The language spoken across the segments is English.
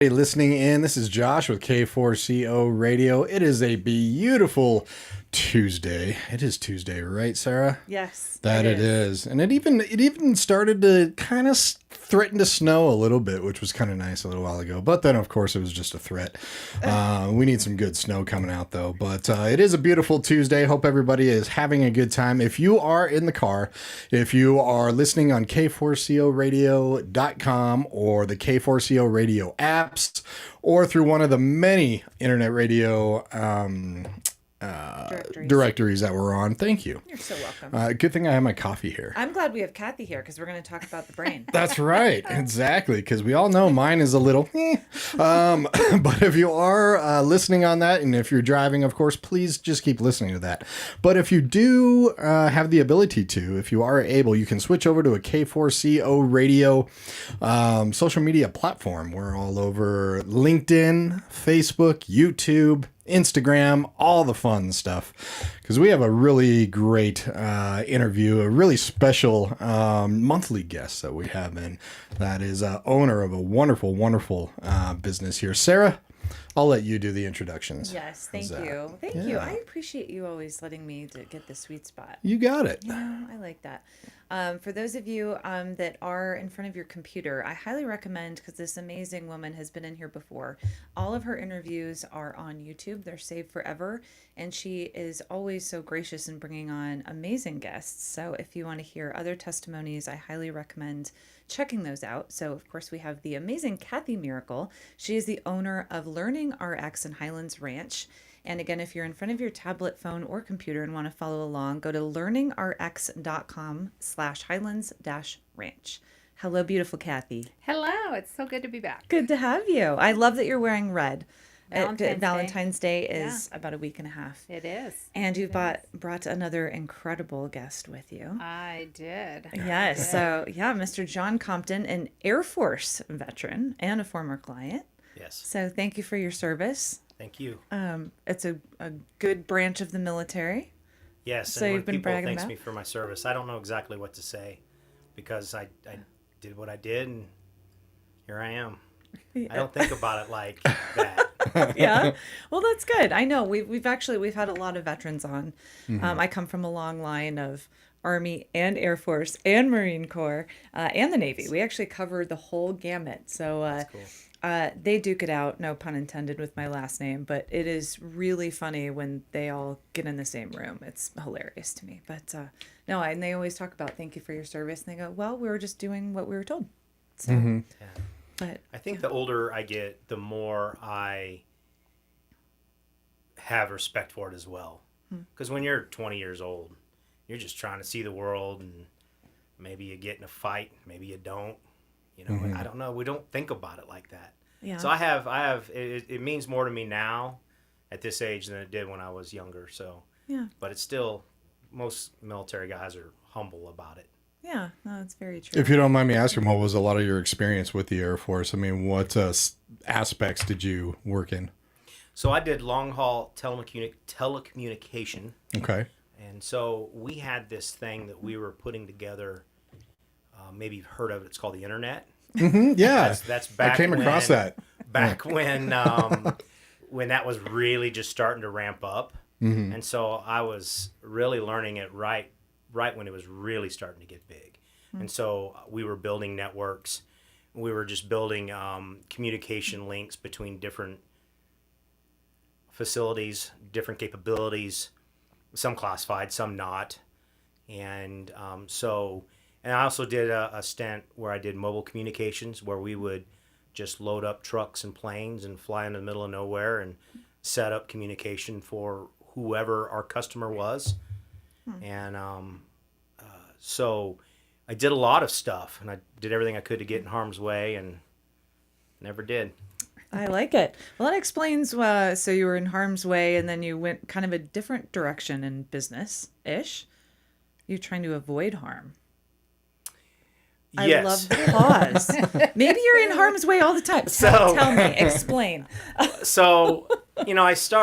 Hey, listening in. This is Josh with K4CO Radio. It is a beautiful Tuesday. It is Tuesday, right, Sarah? Yes, That it is. And it even started to kind of threaten to snow a little bit, which was kind of nice a little while ago. But then, of course, it was just a threat. We need some good snow coming out, though. But it is a beautiful Tuesday. Hope everybody is having a good time. If you are in the car, if you are listening on K4CORadio.com or the K4CO Radio apps, or through one of the many internet radio directories that we're on. Thank you. You're so welcome. Good thing I have my coffee here. I'm glad we have Kathi here because we're going to talk about the brain. That's right. Exactly. Because we all know mine is a little but if you are listening on that, and if you're driving, of course, please just keep listening to that. But if you do have the ability to, if you are able, you can switch over to a K4CO Radio social media platform. We're all over LinkedIn, Facebook, YouTube, Instagram, all the fun stuff, because we have a really great interview, a really special monthly guest that we have in, that is owner of a wonderful, wonderful business here. Sarah, I'll let you do the introductions. Yes, thank you. Thank you. I appreciate you always letting me to get the sweet spot. You got it. Yeah, I like that. For those of you that are in front of your computer, I highly recommend, because this amazing woman has been in here before. All of her interviews are on YouTube. They're saved forever. And she is always so gracious in bringing on amazing guests. So if you want to hear other testimonies, I highly recommend checking those out. So, of course, we have the amazing Kathi Miracle. She is the owner of LearningRX in Highlands Ranch. And again, if you're in front of your tablet, phone, or computer and want to follow along, go to learningrx.com/Highlands-Ranch. Hello, beautiful Kathi. Hello, it's so good to be back. Good to have you. I love that you're wearing red. Valentine's Day is about a week and a half. It is. And you've brought another incredible guest with you. I did. Yes. So, Mr. John Compton, an Air Force veteran and a former client. Yes. So thank you for your service. Thank you. It's a good branch of the military. Yes, So and you've when been people bragging thanks about? me for my service, I don't know exactly what to say, because I did what I did, and here I am. I don't think about it like that. Yeah. Well, that's good. I know we've had a lot of veterans on. I come from a long line of Army and Air Force and Marine Corps and the Navy. We actually covered the whole gamut. So That's cool. they duke it out, no pun intended, with my last name, but it is really funny when they all get in the same room. It's hilarious to me. But no, and they always talk about thank you for your service, and they go, well, we were just doing what we were told. So, Yeah. but I think the older I get, the more I have respect for it as well. Because when you're 20 years old, you're just trying to see the world, and maybe you get in a fight, maybe you don't. You know, I don't know. We don't think about it like that. Yeah. So I have. It means more to me now, at this age, than it did when I was younger. So. yeah, But it's still, most military guys are humble about it. yeah, no, that's very true. If you don't mind me asking, what was a lot of your experience with the Air Force? I mean, what aspects did you work in? So I did long haul telecommunication. Okay. And so we had this thing that we were putting together. Maybe you've heard of it. It's called the internet. Yeah. That's back I came across that. Back when that was really just starting to ramp up. And so I was really learning it right when it was really starting to get big. And so we were building networks. We were just building communication links between different facilities, different capabilities, some classified, some not. And and I also did a stint where I did mobile communications, where we would just load up trucks and planes and fly in the middle of nowhere and set up communication for whoever our customer was. And so I did a lot of stuff, and I did everything I could to get in harm's way, and never did. I like it. Well, that explains. So you were in harm's way, and then you went kind of a different direction in business-ish. You're trying to avoid harm. I Yes. love the pause. Maybe you're in harm's way all the time. Tell me, explain. So,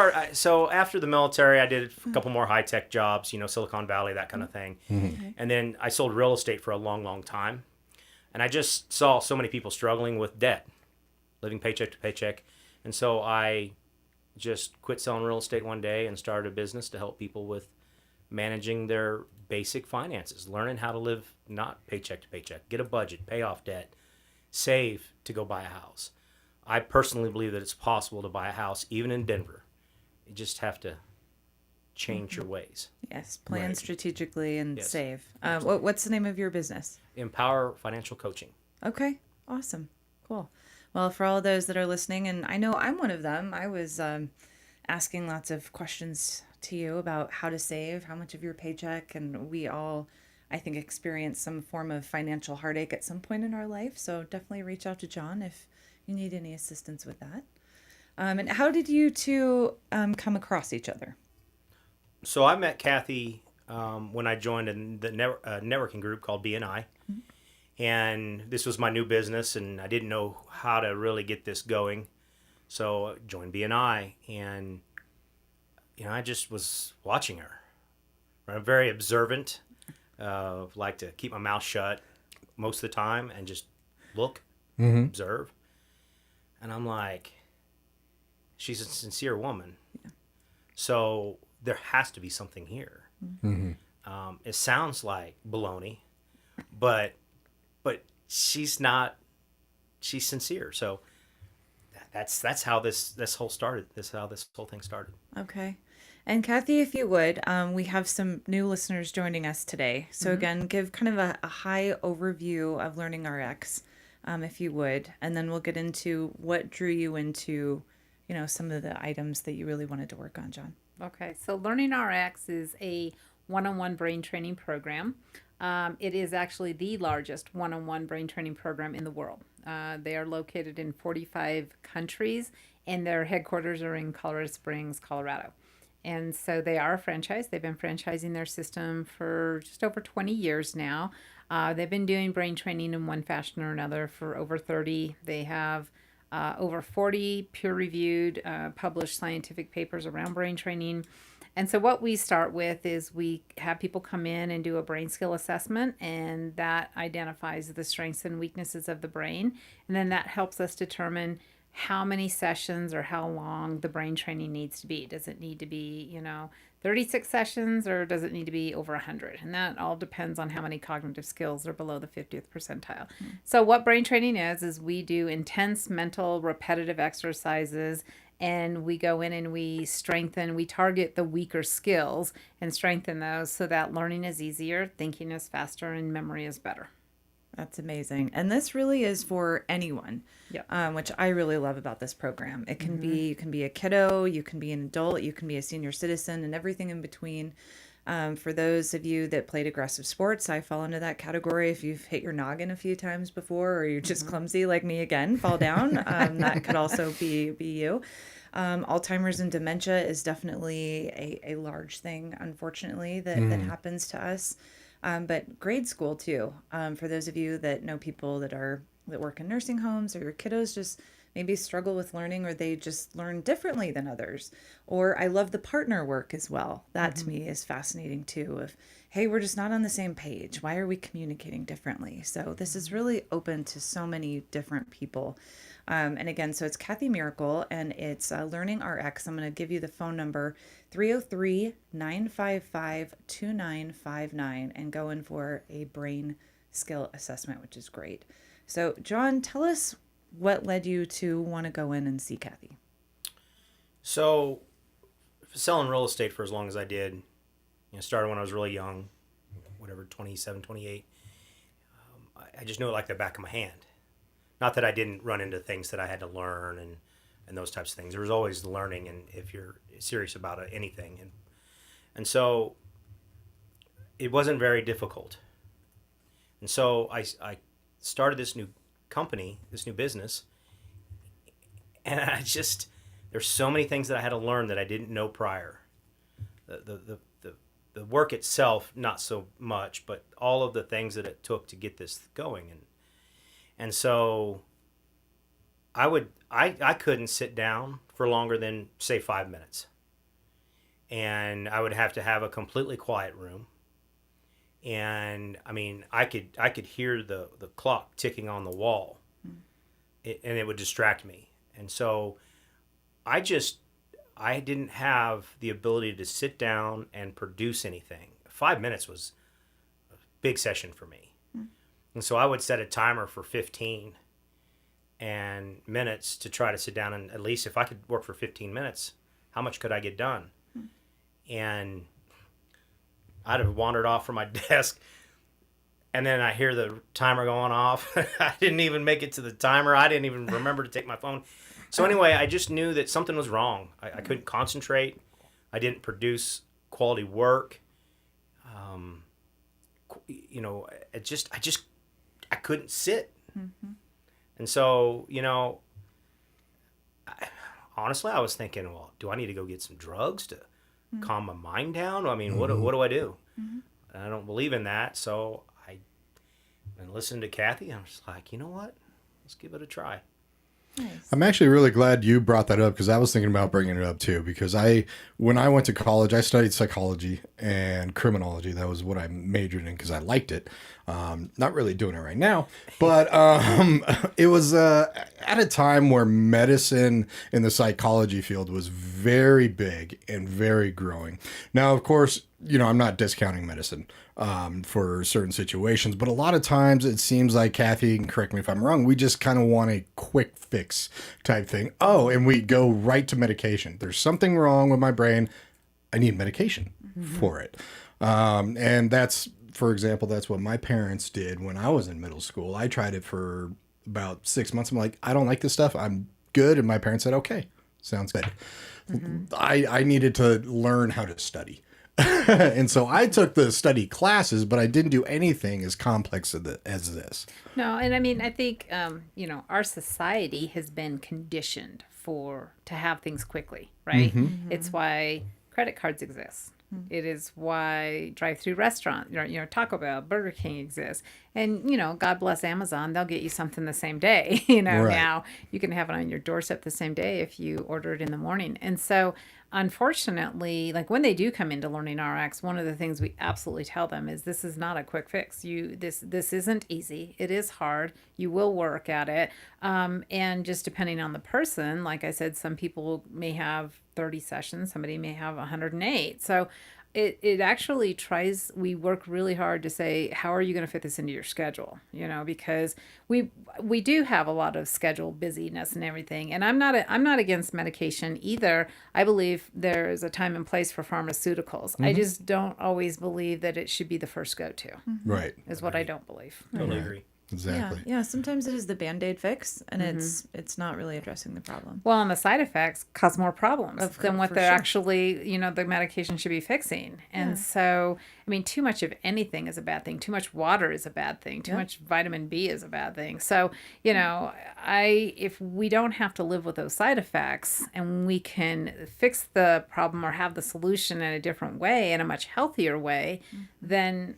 so after the military, I did a couple more high-tech jobs, Silicon Valley, that kind of thing. And then I sold real estate for a long, long time. And I just saw so many people struggling with debt. living paycheck to paycheck. And so I just quit selling real estate one day and started a business to help people with managing their basic finances, learning how to live not paycheck to paycheck, get a budget, pay off debt, save to go buy a house. I personally believe that it's possible to buy a house even in Denver. You just have to change your ways. Yes, plan Right. strategically and Yes. save. What's the name of your business? Empower Financial Coaching. Okay, awesome, cool. Well, for all those that are listening, and I know I'm one of them, I was asking lots of questions to you about how to save, how much of your paycheck, and we all, I think, experience some form of financial heartache at some point in our life. So definitely reach out to John if you need any assistance with that. And how did you two come across each other? So I met Kathi when I joined the networking group called BNI. And this was my new business, and I didn't know how to really get this going. So I joined BNI, and I just was watching her. I'm very observant, like to keep my mouth shut most of the time and just look, observe. And I'm like, she's a sincere woman. Yeah. So there has to be something here. It sounds like baloney, but she's not. She's sincere. So that's how this whole started. This is how this whole thing started. Okay. And Kathi, if you would, we have some new listeners joining us today. So again, give kind of a high overview of LearningRX, if you would, and then we'll get into what drew you into, some of the items that you really wanted to work on, John. Okay, so LearningRX is a one-on-one brain training program. It is actually the largest one-on-one brain training program in the world. They are located in 45 countries, and their headquarters are in Colorado Springs, Colorado. And so they are a franchise. They've been franchising their system for just over 20 years now. They've been doing brain training in one fashion or another for over 30. They have over 40 peer-reviewed, published scientific papers around brain training. And so what we start with is we have people come in and do a brain skill assessment, and that identifies the strengths and weaknesses of the brain. And then that helps us determine how many sessions or how long the brain training needs to be. Does it need to be, 36 sessions, or does it need to be over 100? And that all depends on how many cognitive skills are below the 50th percentile. So what brain training is we do intense mental repetitive exercises, and we go in and we target the weaker skills and strengthen those so that learning is easier, thinking is faster, and memory is better. That's amazing. And this really is for anyone, which I really love about this program. It can be, you can be a kiddo, you can be an adult, you can be a senior citizen, and everything in between. For those of you that played aggressive sports, I fall into that category. If you've hit your noggin a few times before, or you're just clumsy like me again, fall down, that could also be you. Alzheimer's and dementia is definitely a large thing, unfortunately, that happens to us. But grade school too. For those of you that know people that work in nursing homes, or your kiddos just maybe struggle with learning, or they just learn differently than others. Or I love the partner work as well. That to me is fascinating too. Of, hey, we're just not on the same page. Why are we communicating differently? So this is really open to so many different people. And again, so it's Kathi Miracle, and it's LearningRX. I'm going to give you the phone number, 303-955-2959, and go in for a brain skill assessment, which is great. So, John, tell us what led you to want to go in and see Kathi. So, selling real estate for as long as I did, started when I was really young, 27, 28. I just knew it like the back of my hand. Not that I didn't run into things that I had to learn and those types of things. There was always learning, and if you're serious about anything. And so it wasn't very difficult. And so I started this new company, this new business, and there's so many things that I had to learn that I didn't know prior. The work itself, not so much, but all of the things that it took to get this going. And so I couldn't sit down for longer than, say, 5 minutes. And I would have to have a completely quiet room. And I mean, I could hear the clock ticking on the wall and it would distract me. And so I didn't have the ability to sit down and produce anything. 5 minutes was a big session for me. And so I would set a timer for 15 minutes to try to sit down, and at least if I could work for 15 minutes, how much could I get done? And I'd have wandered off from my desk, and then I hear the timer going off. I didn't even make it to the timer. I didn't even remember to take my phone. So anyway, I just knew that something was wrong. I couldn't concentrate. I didn't produce quality work. I couldn't sit. And so, honestly, I was thinking, well, do I need to go get some drugs to calm my mind down? I mean, what do I do? I don't believe in that. So I listened to Kathi. I was like, you know what? Let's give it a try. Nice. I'm actually really glad you brought that up because I was thinking about bringing it up too. Because when I went to college, I studied psychology and criminology. That was what I majored in because I liked it. Not really doing it right now, but it was at a time where medicine in the psychology field was very big and very growing. Now, of course, I'm not discounting medicine for certain situations, but a lot of times it seems like, Kathi, and correct me if I'm wrong, we just kind of want a quick fix type thing. Oh, and we go right to medication. There's something wrong with my brain. I need medication for it. And that's, for example, that's what my parents did when I was in middle school. I tried it for about 6 months. I'm like, I don't like this stuff. I'm good. And my parents said, okay, sounds good. I needed to learn how to study. And so I took the study classes, but I didn't do anything as complex as this. No, and I mean, I think, our society has been conditioned to have things quickly, right? It's why credit cards exist. It is why drive-through restaurants, Taco Bell, Burger King exists. And, God bless Amazon, they'll get you something the same day. Right. Now you can have it on your doorstep the same day if you order it in the morning. And so, unfortunately, like when they do come into LearningRX, one of the things we absolutely tell them is this is not a quick fix. This isn't easy. It is hard. You will work at it. And just depending on the person, like I said, some people may have 30 sessions, somebody may have 108. So it actually we work really hard to say, how are you going to fit this into your schedule? Because we do have a lot of schedule busyness and everything. And I'm not against medication either. I believe there is a time and place for pharmaceuticals. I just don't always believe that it should be the first go-to. Right. Is what I don't believe. Totally agree. Exactly. Yeah. Sometimes it is the Band-Aid fix, and it's not really addressing the problem. Well, and the side effects cause more problems than what for they're sure. actually, the medication should be fixing. And so, I mean, too much of anything is a bad thing. Too much water is a bad thing. Too much vitamin B is a bad thing. So, if we don't have to live with those side effects and we can fix the problem or have the solution in a different way, in a much healthier way, then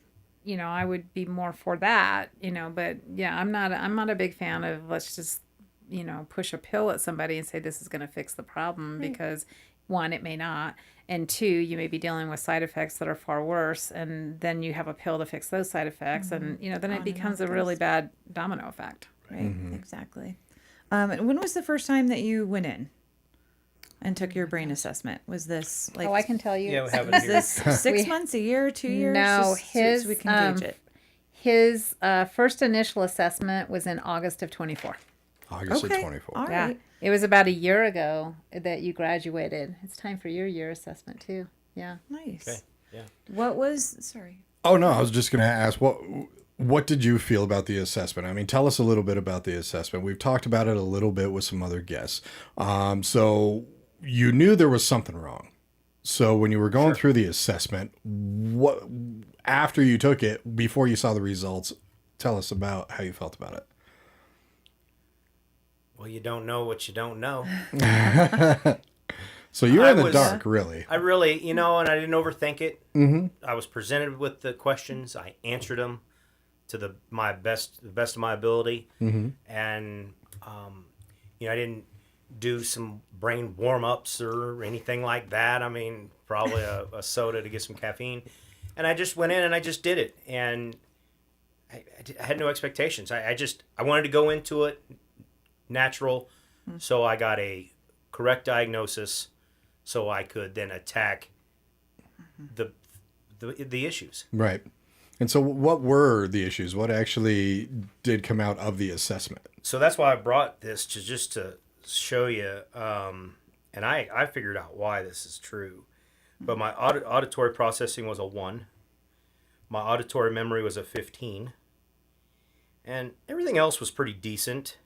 I would be more for that, but yeah, I'm not a big fan of let's just, push a pill at somebody and say this is going to fix the problem because one, it may not. And two, you may be dealing with side effects that are far worse. And then you have a pill to fix those side effects. And, then it becomes a really bad domino effect. Right. Exactly. And when was the first time that you went in and took your brain assessment? Was this like... Oh, I can tell you. Yeah, we have it Was here. this 6 months, a year, 2 years? No, Just so we can gauge it. His first initial assessment was in August of 24. August of 24. All right. It was about a year ago that you graduated. It's time for your year assessment too. Yeah. Nice. Okay. Yeah. What was... Sorry. Oh, no, I was just going to ask, what did you feel about the assessment? I mean, tell us a little bit about the assessment. We've talked about it a little bit with some other guests. So you knew there was something wrong. So when you were going through the assessment, what after you took it, before you saw the results, tell us about how you felt about it. Well, you don't know what you don't know. So you were in the dark, really. I really, and I didn't overthink it. I was presented with the questions. I answered them to the best of my ability. And, I didn't do some brain warm-ups or anything like that. I mean, probably a soda to get some caffeine. And I just went in and I just did it. And I had no expectations. I wanted to go into it natural. So I got a correct diagnosis, so I could then attack the issues. Right. And so what were the issues? What actually did come out of the assessment? So that's why I brought this just to show you, and I figured out why this is true. But my auditory processing was a 1. My auditory memory was a 15. And everything else was pretty decent.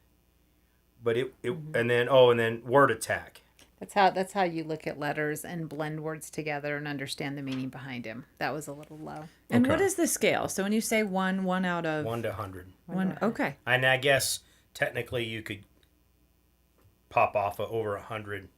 But and then word attack. That's how you look at letters and blend words together and understand the meaning behind them. That was a little low. And Okay. what is the scale? So when you say 1 out of 1 to 100. one, okay. And I guess technically you could pop off over 100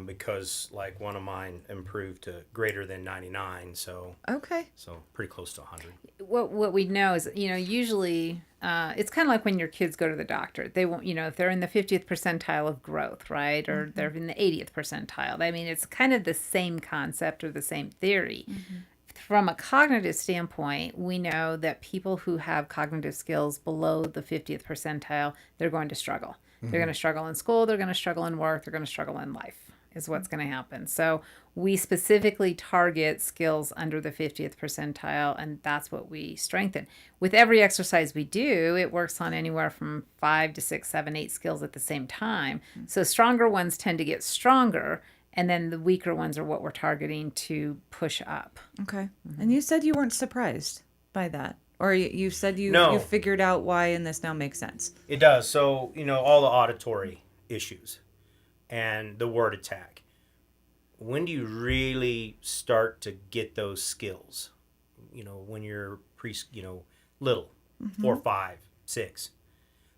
because like one of mine improved to greater than 99, so Okay. pretty close to 100. What we know is, usually it's kind of like when your kids go to the doctor. They won't, if they're in the 50th percentile of growth, right? Or they're in the 80th percentile. I mean, it's kind of the same concept or the same theory. From a cognitive standpoint, we know that people who have cognitive skills below the 50th percentile, they're going to struggle. They're going to struggle in school, they're going to struggle in work, they're going to struggle in life, is what's going to happen. So we specifically target skills under the 50th percentile, and that's what we strengthen. With every exercise we do, it works on anywhere from 5 to 6, 7, 8 skills at the same time. So stronger ones tend to get stronger, and then the weaker ones are what we're targeting to push up. Okay. And you said you weren't surprised by that. Or you said you No. figured out why, and this now makes sense. It does. So, all the auditory issues and the word attack. When do you really start to get those skills? When you're little, 4, 5, 6.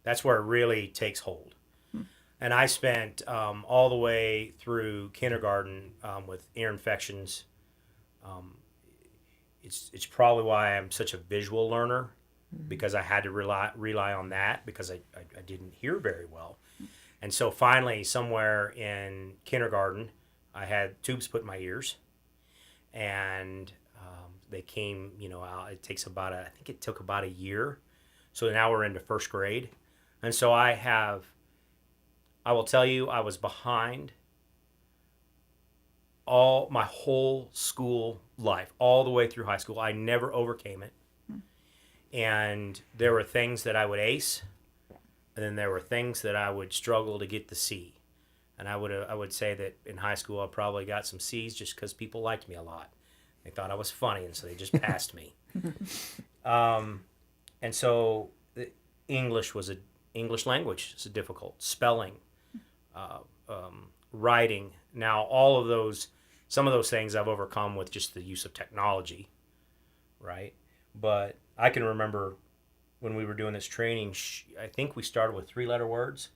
That's where it really takes hold. And I spent all the way through kindergarten with ear infections. It's probably why I'm such a visual learner, because I had to rely on that because I didn't hear very well. And so finally, somewhere in kindergarten, I had tubes put in my ears, and they came, out. It takes I think it took about a year. So now we're into first grade. And so I will tell you, I was behind all my whole school life, all the way through high school. I never overcame it. And there were things that I would ace, and then there were things that I would struggle to get the C. And I would say that in high school I probably got some C's just because people liked me a lot. They thought I was funny, and so they just passed me. And so the English language is difficult. Spelling, writing. Now all of those, some of those things I've overcome with just the use of technology, right? But I can remember when we were doing this training, I think we started with 3-letter words.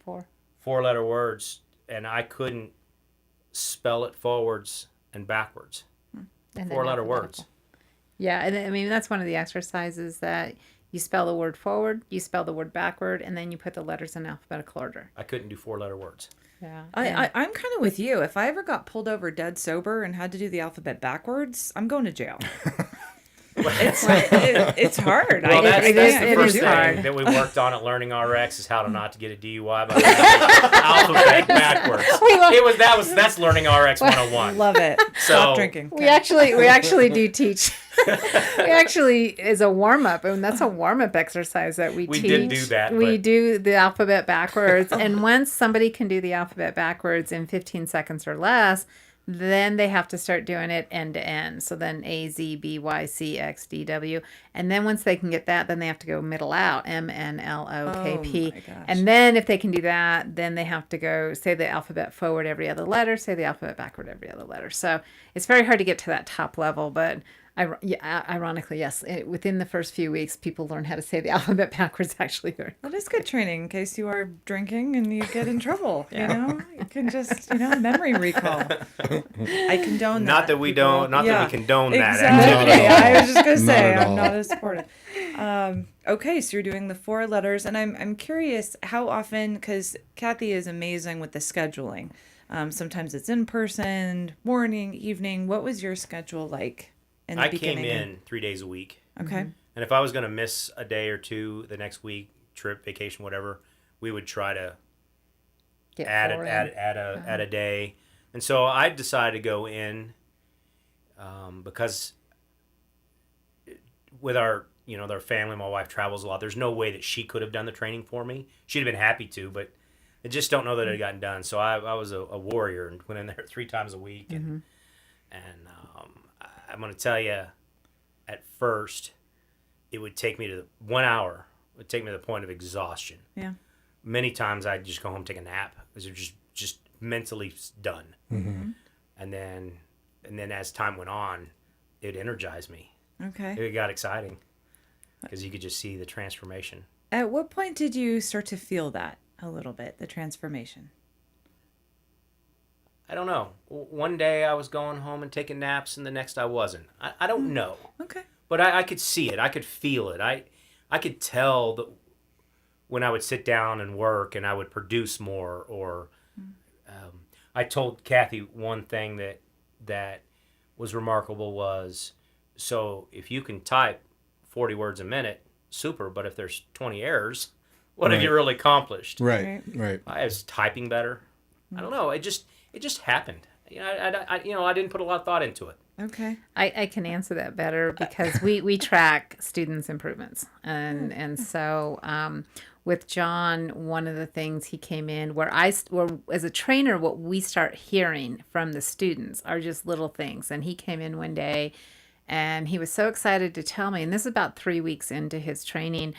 4-letter words, and I couldn't spell it forwards and backwards. And 4-letter words. Yeah, and I mean, that's one of the exercises that you spell the word forward, you spell the word backward, and then you put the letters in alphabetical order. I couldn't do 4-letter words. Yeah. I'm kind of with you. If I ever got pulled over dead sober and had to do the alphabet backwards, I'm going to jail. It's hard. Well, that's it the is first thing hard. that we worked on at LearningRX is how to not to get a DUI by alphabet backwards. That's LearningRX 101. Love it. Stop drinking. We actually do teach. We actually, is a warm-up, and that's a warm-up exercise that we teach. We did do that. We but do the alphabet backwards, and once somebody can do the alphabet backwards in 15 seconds or less, then they have to start doing it end to end. So then A, Z, B, Y, C, X, D, W. And then once they can get that, then they have to go middle out, M, N, L, O, K, P. my gosh. And then if they can do that, then they have to go say the alphabet forward every other letter, say the alphabet backward every other letter. So it's very hard to get to that top level, but ironically, yes, within the first few weeks, people learn how to say the alphabet backwards actually. That is good training in case you are drinking and you get in trouble. You can just, memory recall. I condone that. Not that we don't. Not that we condone that Exactly. activity. I was just gonna say Not at I'm all. not as supportive. Okay, so you're doing the 4 letters, and I'm curious how often, because Kathi is amazing with the scheduling. Sometimes it's in person, morning, evening. What was your schedule like in the I beginning? came in 3 days a week. Okay. And if I was going to miss a day or two the next week, trip, vacation, whatever, we would try to Get add four in. a day. And so I decided to go in because with our their family, my wife travels a lot. There's no way that she could have done the training for me. She'd have been happy to, but I just don't know that it had gotten done. So I was a warrior and went in there 3 times a week. And I'm going to tell you, at first, it would take me to 1 hour. It would take me to the point of exhaustion. Yeah. Many times I'd just go home and take a nap because it was just mentally done. Mm-hmm. And then as time went on, it energized me. Okay. It got exciting because you could just see the transformation. At what point did you start to feel that a little bit, the transformation? I don't know. One day I was going home and taking naps, and the next I wasn't. I don't know. Okay. But I could see it. I could feel it. I could tell that when I would sit down and work and I would produce more. Or I told Kathy one thing that was remarkable was, so if you can type 40 words a minute, super. But if there's 20 errors, what have you really accomplished? Right. I was typing better. I don't know. It just happened. I didn't put a lot of thought into it. Okay. I can answer that better because we track students' improvements. And so with John, one of the things he came in where as a trainer, what we start hearing from the students are just little things. And he came in one day and he was so excited to tell me, and this is about 3 weeks into his training,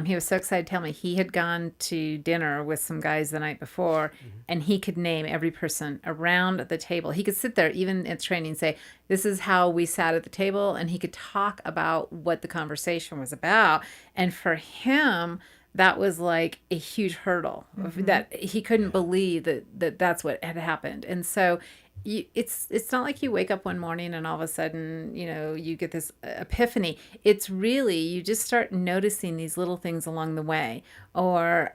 he was so excited to tell me he had gone to dinner with some guys the night before, and he could name every person around the table. He could sit there, even at training, and say, this is how we sat at the table, and he could talk about what the conversation was about. And for him, that was like a huge hurdle, that he couldn't believe that's what had happened. And so it's not like you wake up one morning and all of a sudden, you get this epiphany. It's really, you just start noticing these little things along the way. Or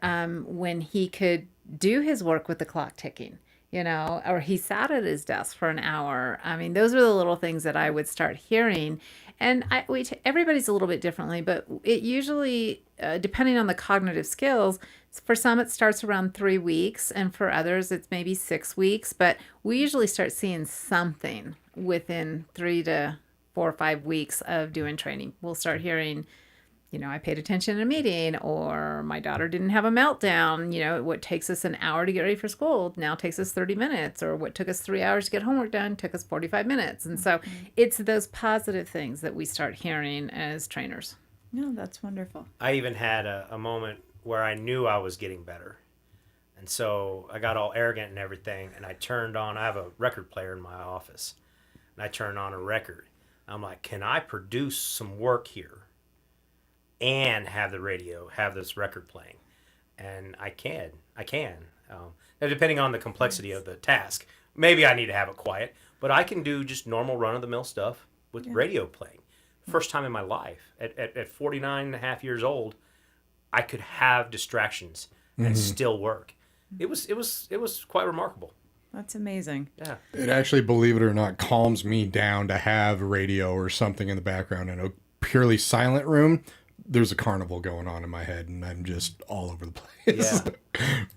when he could do his work with the clock ticking, or he sat at his desk for an hour. I mean, those are the little things that I would start hearing. And everybody's a little bit differently, but it usually, depending on the cognitive skills, for some it starts around 3 weeks, and for others it's maybe 6 weeks. But we usually start seeing something within 3 to 4 or 5 weeks of doing training. We'll start hearing, I paid attention in a meeting, or my daughter didn't have a meltdown. What takes us an hour to get ready for school now takes us 30 minutes, or what took us 3 hours to get homework done took us 45 minutes. And so it's those positive things that we start hearing as trainers. No, that's wonderful. I even had a moment where I knew I was getting better. And so I got all arrogant and everything, and I have a record player in my office, and I turned on a record. I'm like, can I produce some work here and have the radio, have this record playing? And I can. Now, depending on the complexity of the task, maybe I need to have it quiet, but I can do just normal run-of-the-mill stuff with radio playing. First time in my life, at 49 and a half years old, I could have distractions and still work. It was quite remarkable. That's amazing. Yeah. It actually, believe it or not, calms me down to have radio or something in the background in a purely silent room. There's a carnival going on in my head, and I'm just all over the place. Yeah.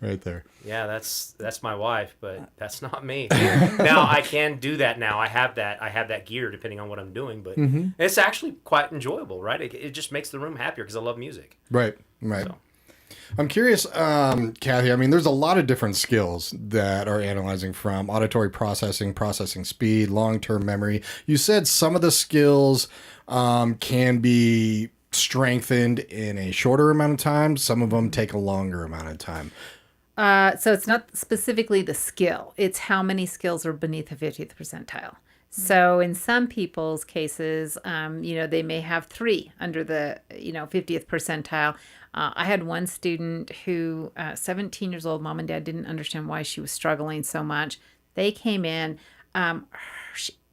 Right there. Yeah, that's my wife, but that's not me. Now I can do that now. I have that gear depending on what I'm doing, but it's actually quite enjoyable, right? It just makes the room happier because I love music. Right. So. I'm curious, Kathy, I mean, there's a lot of different skills that are analyzing, from auditory processing speed, long-term memory. You said some of the skills can be strengthened in a shorter amount of time. Some of them take a longer amount of time. So it's not specifically the skill. It's how many skills are beneath the 50th percentile. So in some people's cases, they may have 3 under the, 50th percentile. I had one student who, 17 years old, mom and dad didn't understand why she was struggling so much. They came in,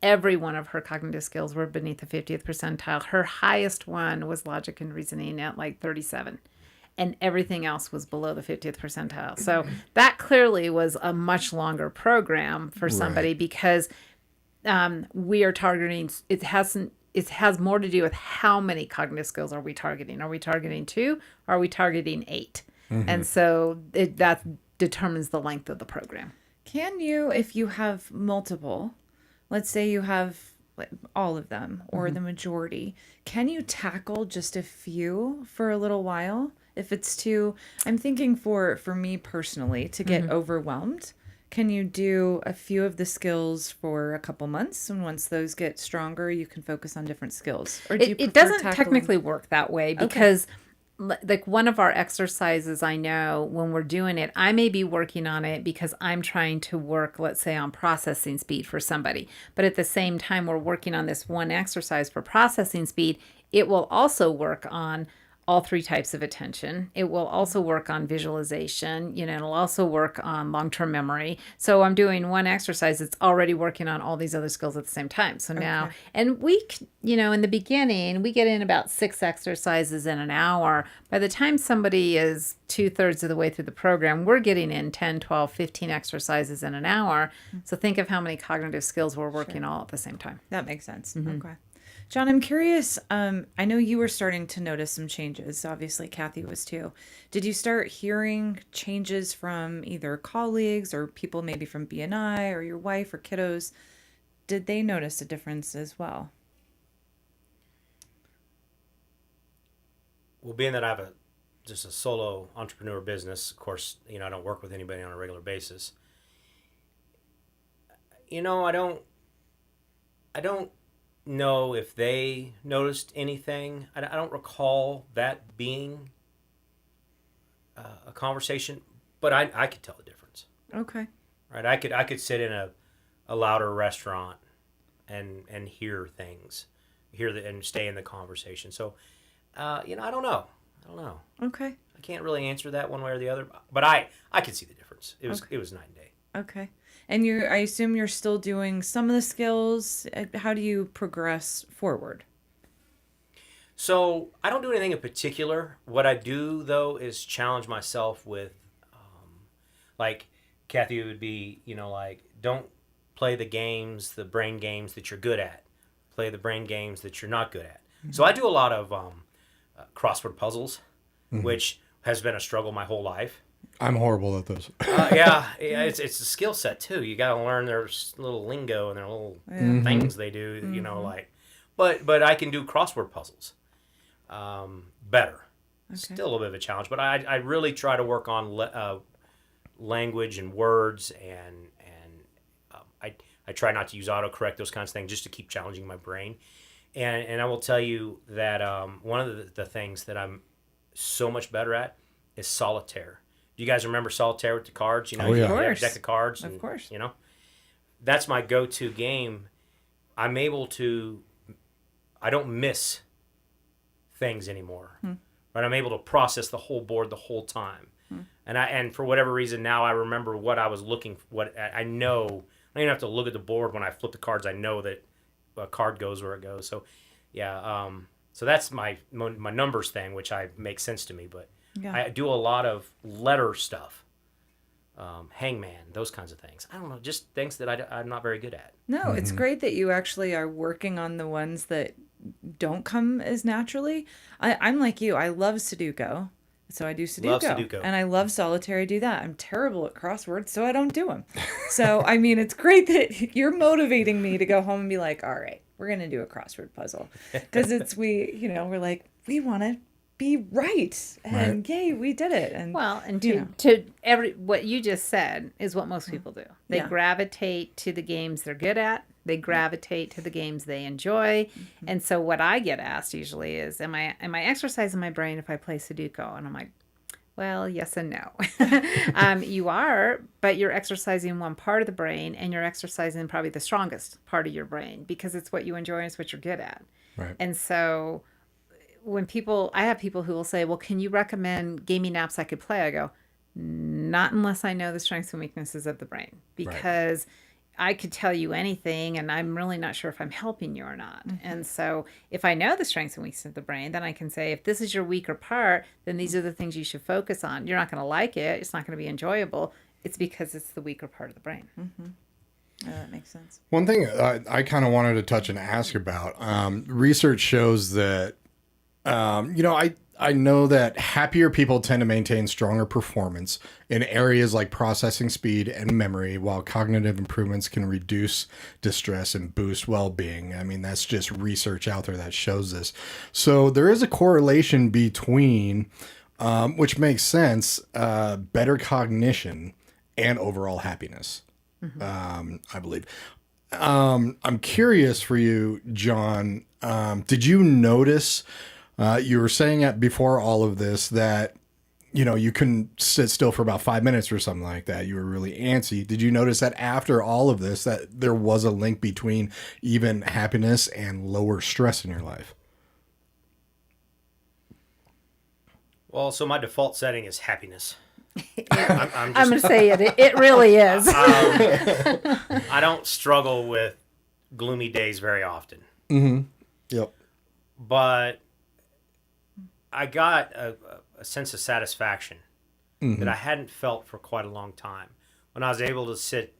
every one of her cognitive skills were beneath the 50th percentile. Her highest one was logic and reasoning at like 37. And everything else was below the 50th percentile. So that clearly was a much longer program for somebody, because we are targeting, it has more to do with how many cognitive skills are we targeting. Are we targeting 2? Or are we targeting 8? And so that determines the length of the program. Can you, if you have multiple, let's say you have like, all of them or the majority, can you tackle just a few for a little while? If it's too, I'm thinking for me personally, to get overwhelmed, can you do a few of the skills for a couple months? And once those get stronger, you can focus on different skills? Or do you It prefer doesn't tackling- technically work that way because like one of our exercises, I know when we're doing it, I may be working on it because I'm trying to work, let's say, on processing speed for somebody. But at the same time, we're working on this one exercise for processing speed. It will also work on all three types of attention. It will also work on visualization. It'll also work on long-term memory. So I'm doing one exercise that's already working on all these other skills at the same time. So now, and we, in the beginning, we get in about 6 exercises in an hour. By the time somebody is 2/3 of the way through the program, we're getting in 10, 12, 15 exercises in an hour. So think of how many cognitive skills we're working all at the same time. That makes sense. Okay. John, I'm curious. I know you were starting to notice some changes. Obviously, Kathi was too. Did you start hearing changes from either colleagues or people maybe from BNI or your wife or kiddos? Did they notice a difference as well? Well, being that I have just a solo entrepreneur business, of course, I don't work with anybody on a regular basis. I don't know if they noticed anything. I don't recall that being a conversation, but I could tell the difference. Okay. Right, I could sit in a louder restaurant and hear things, and stay in the conversation. So, I don't know. Okay. I can't really answer that one way or the other, but I could see the difference. It was night and day. Okay. And I assume you're still doing some of the skills. How do you progress forward? So I don't do anything in particular. What I do, though, is challenge myself with, like, Kathi, it would be, don't play the brain games that you're good at. Play the brain games that you're not good at. Mm-hmm. So I do a lot of crossword puzzles, which has been a struggle my whole life. I'm horrible at those. It's a skill set too. You got to learn their little lingo and their little things they do. But I can do crossword puzzles better. Okay. Still a little bit of a challenge, but I really try to work on language and words, and I try not to use autocorrect, those kinds of things, just to keep challenging my brain. And I will tell you that one of the things that I'm so much better at is solitaire. Do you guys remember solitaire with the cards? Oh, yeah. You have a deck of cards. Of course. That's my go-to game. I don't miss things anymore. But I'm able to process the whole board the whole time. And for whatever reason, now I remember what I was looking for. What I know. I don't even have to look at the board when I flip the cards. I know that a card goes where it goes. So, yeah. So that's my numbers thing, which makes sense to me. But I do a lot of letter stuff, hangman, those kinds of things. I don't know, just things that I'm not very good at. No, it's great that you actually are working on the ones that don't come as naturally. I'm like you. I love Sudoku. So I do Sudoku. Love Sudoku. And I love solitaire. I do that. I'm terrible at crosswords, so I don't do them. So, I mean, it's great that you're motivating me to go home and be like, all right, we're going to do a crossword puzzle. Because we're like, we want to be right. And yay, we did it. And what you just said is what most people do. They gravitate to the games they're good at. They gravitate to the games they enjoy. And so what I get asked usually is, am I exercising my brain if I play Sudoku? And I'm like, well, yes and no. You are, but you're exercising one part of the brain, and you're exercising probably the strongest part of your brain, because it's what you enjoy and it's what you're good at. Right. And so I have people who will say, well, can you recommend gaming apps I could play? I go, not unless I know the strengths and weaknesses of the brain, because I could tell you anything and I'm really not sure if I'm helping you or not. And so if I know the strengths and weaknesses of the brain, then I can say, if this is your weaker part, then these are the things you should focus on. You're not going to like it. It's not going to be enjoyable. It's because it's the weaker part of the brain. that makes sense. One thing I kind of wanted to touch and ask about, research shows that, I know that happier people tend to maintain stronger performance in areas like processing speed and memory, while cognitive improvements can reduce distress and boost well-being. I mean, that's just research out there that shows this. So there is a correlation between, which makes sense, better cognition and overall happiness, I believe. I'm curious for you, John. Did you notice? You were saying before all of this that, you couldn't sit still for about 5 minutes or something like that. You were really antsy. Did you notice that after all of this, that there was a link between even happiness and lower stress in your life? Well, so my default setting is happiness. I'm going to say it really is. I don't struggle with gloomy days very often. Mm-hmm. Yep. But I got a sense of satisfaction that I hadn't felt for quite a long time when I was able to sit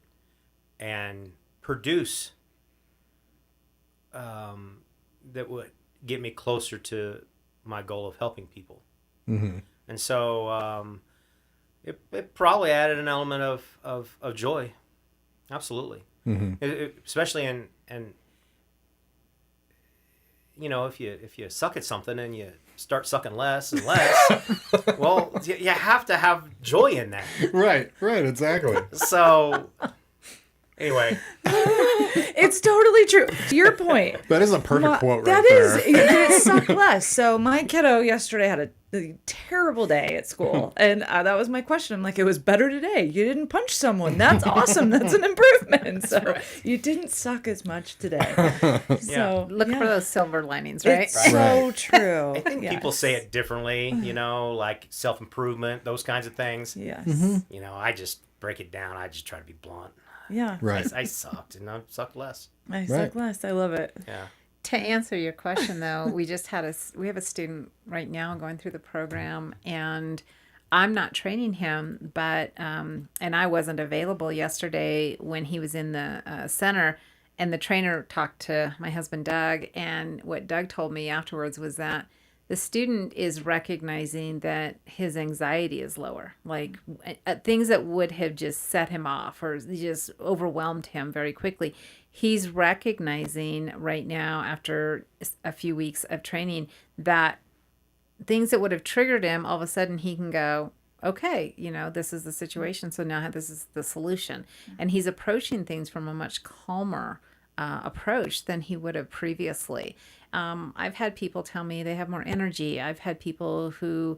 and produce that would get me closer to my goal of helping people. Mm-hmm. And so it probably added an element of joy. Absolutely. Mm-hmm. Especially in if you suck at something and you start sucking less and less, well, you have to have joy in that. Right, exactly. So, anyway. It's totally true. To your point. That is a perfect quote right there. That is, it sucked less. So my kiddo yesterday had a terrible day at school. And that was my question. I'm like, it was better today. You didn't punch someone. That's awesome. That's an improvement. So right. You didn't suck as much today. So look for those silver linings, right? It's so true. I think people say it differently, like self-improvement, those kinds of things. Yes. Mm-hmm. I just break it down. I just try to be blunt. Yeah. Right. I sucked and I sucked less. I suck less. I love it. Yeah. To answer your question, though, we have a student right now going through the program, and I'm not training him, but and I wasn't available yesterday when he was in the center, and the trainer talked to my husband Doug, and what Doug told me afterwards was that the student is recognizing that his anxiety is lower, like things that would have just set him off or just overwhelmed him very quickly. He's recognizing right now, after a few weeks of training, that things that would have triggered him, all of a sudden he can go, okay, this is the situation. So now this is the solution. And he's approaching things from a much calmer approach than he would have previously. I've had people tell me they have more energy. I've had people who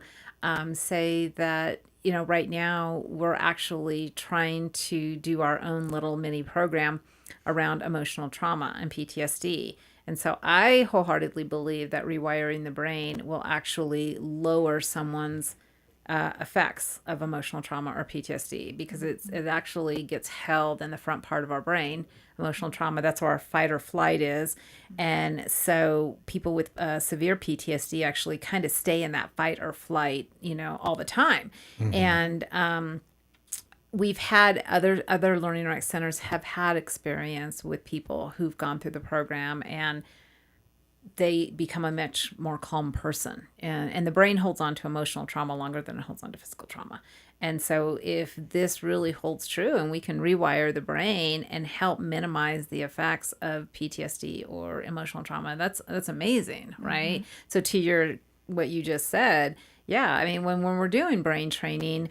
say that, right now we're actually trying to do our own little mini program around emotional trauma and PTSD. And so I wholeheartedly believe that rewiring the brain will actually lower someone's effects of emotional trauma or PTSD, because it actually gets held in the front part of our brain. Emotional trauma, that's where our fight or flight is. And so people with severe PTSD actually kind of stay in that fight or flight, all the time. Mm-hmm. And we've had other LearningRX centers have had experience with people who've gone through the program, and they become a much more calm person. And the brain holds on to emotional trauma longer than it holds on to physical trauma. And so if this really holds true and we can rewire the brain and help minimize the effects of PTSD or emotional trauma, that's amazing, right? Mm-hmm. So to what you just said, yeah, I mean, when we're doing brain training,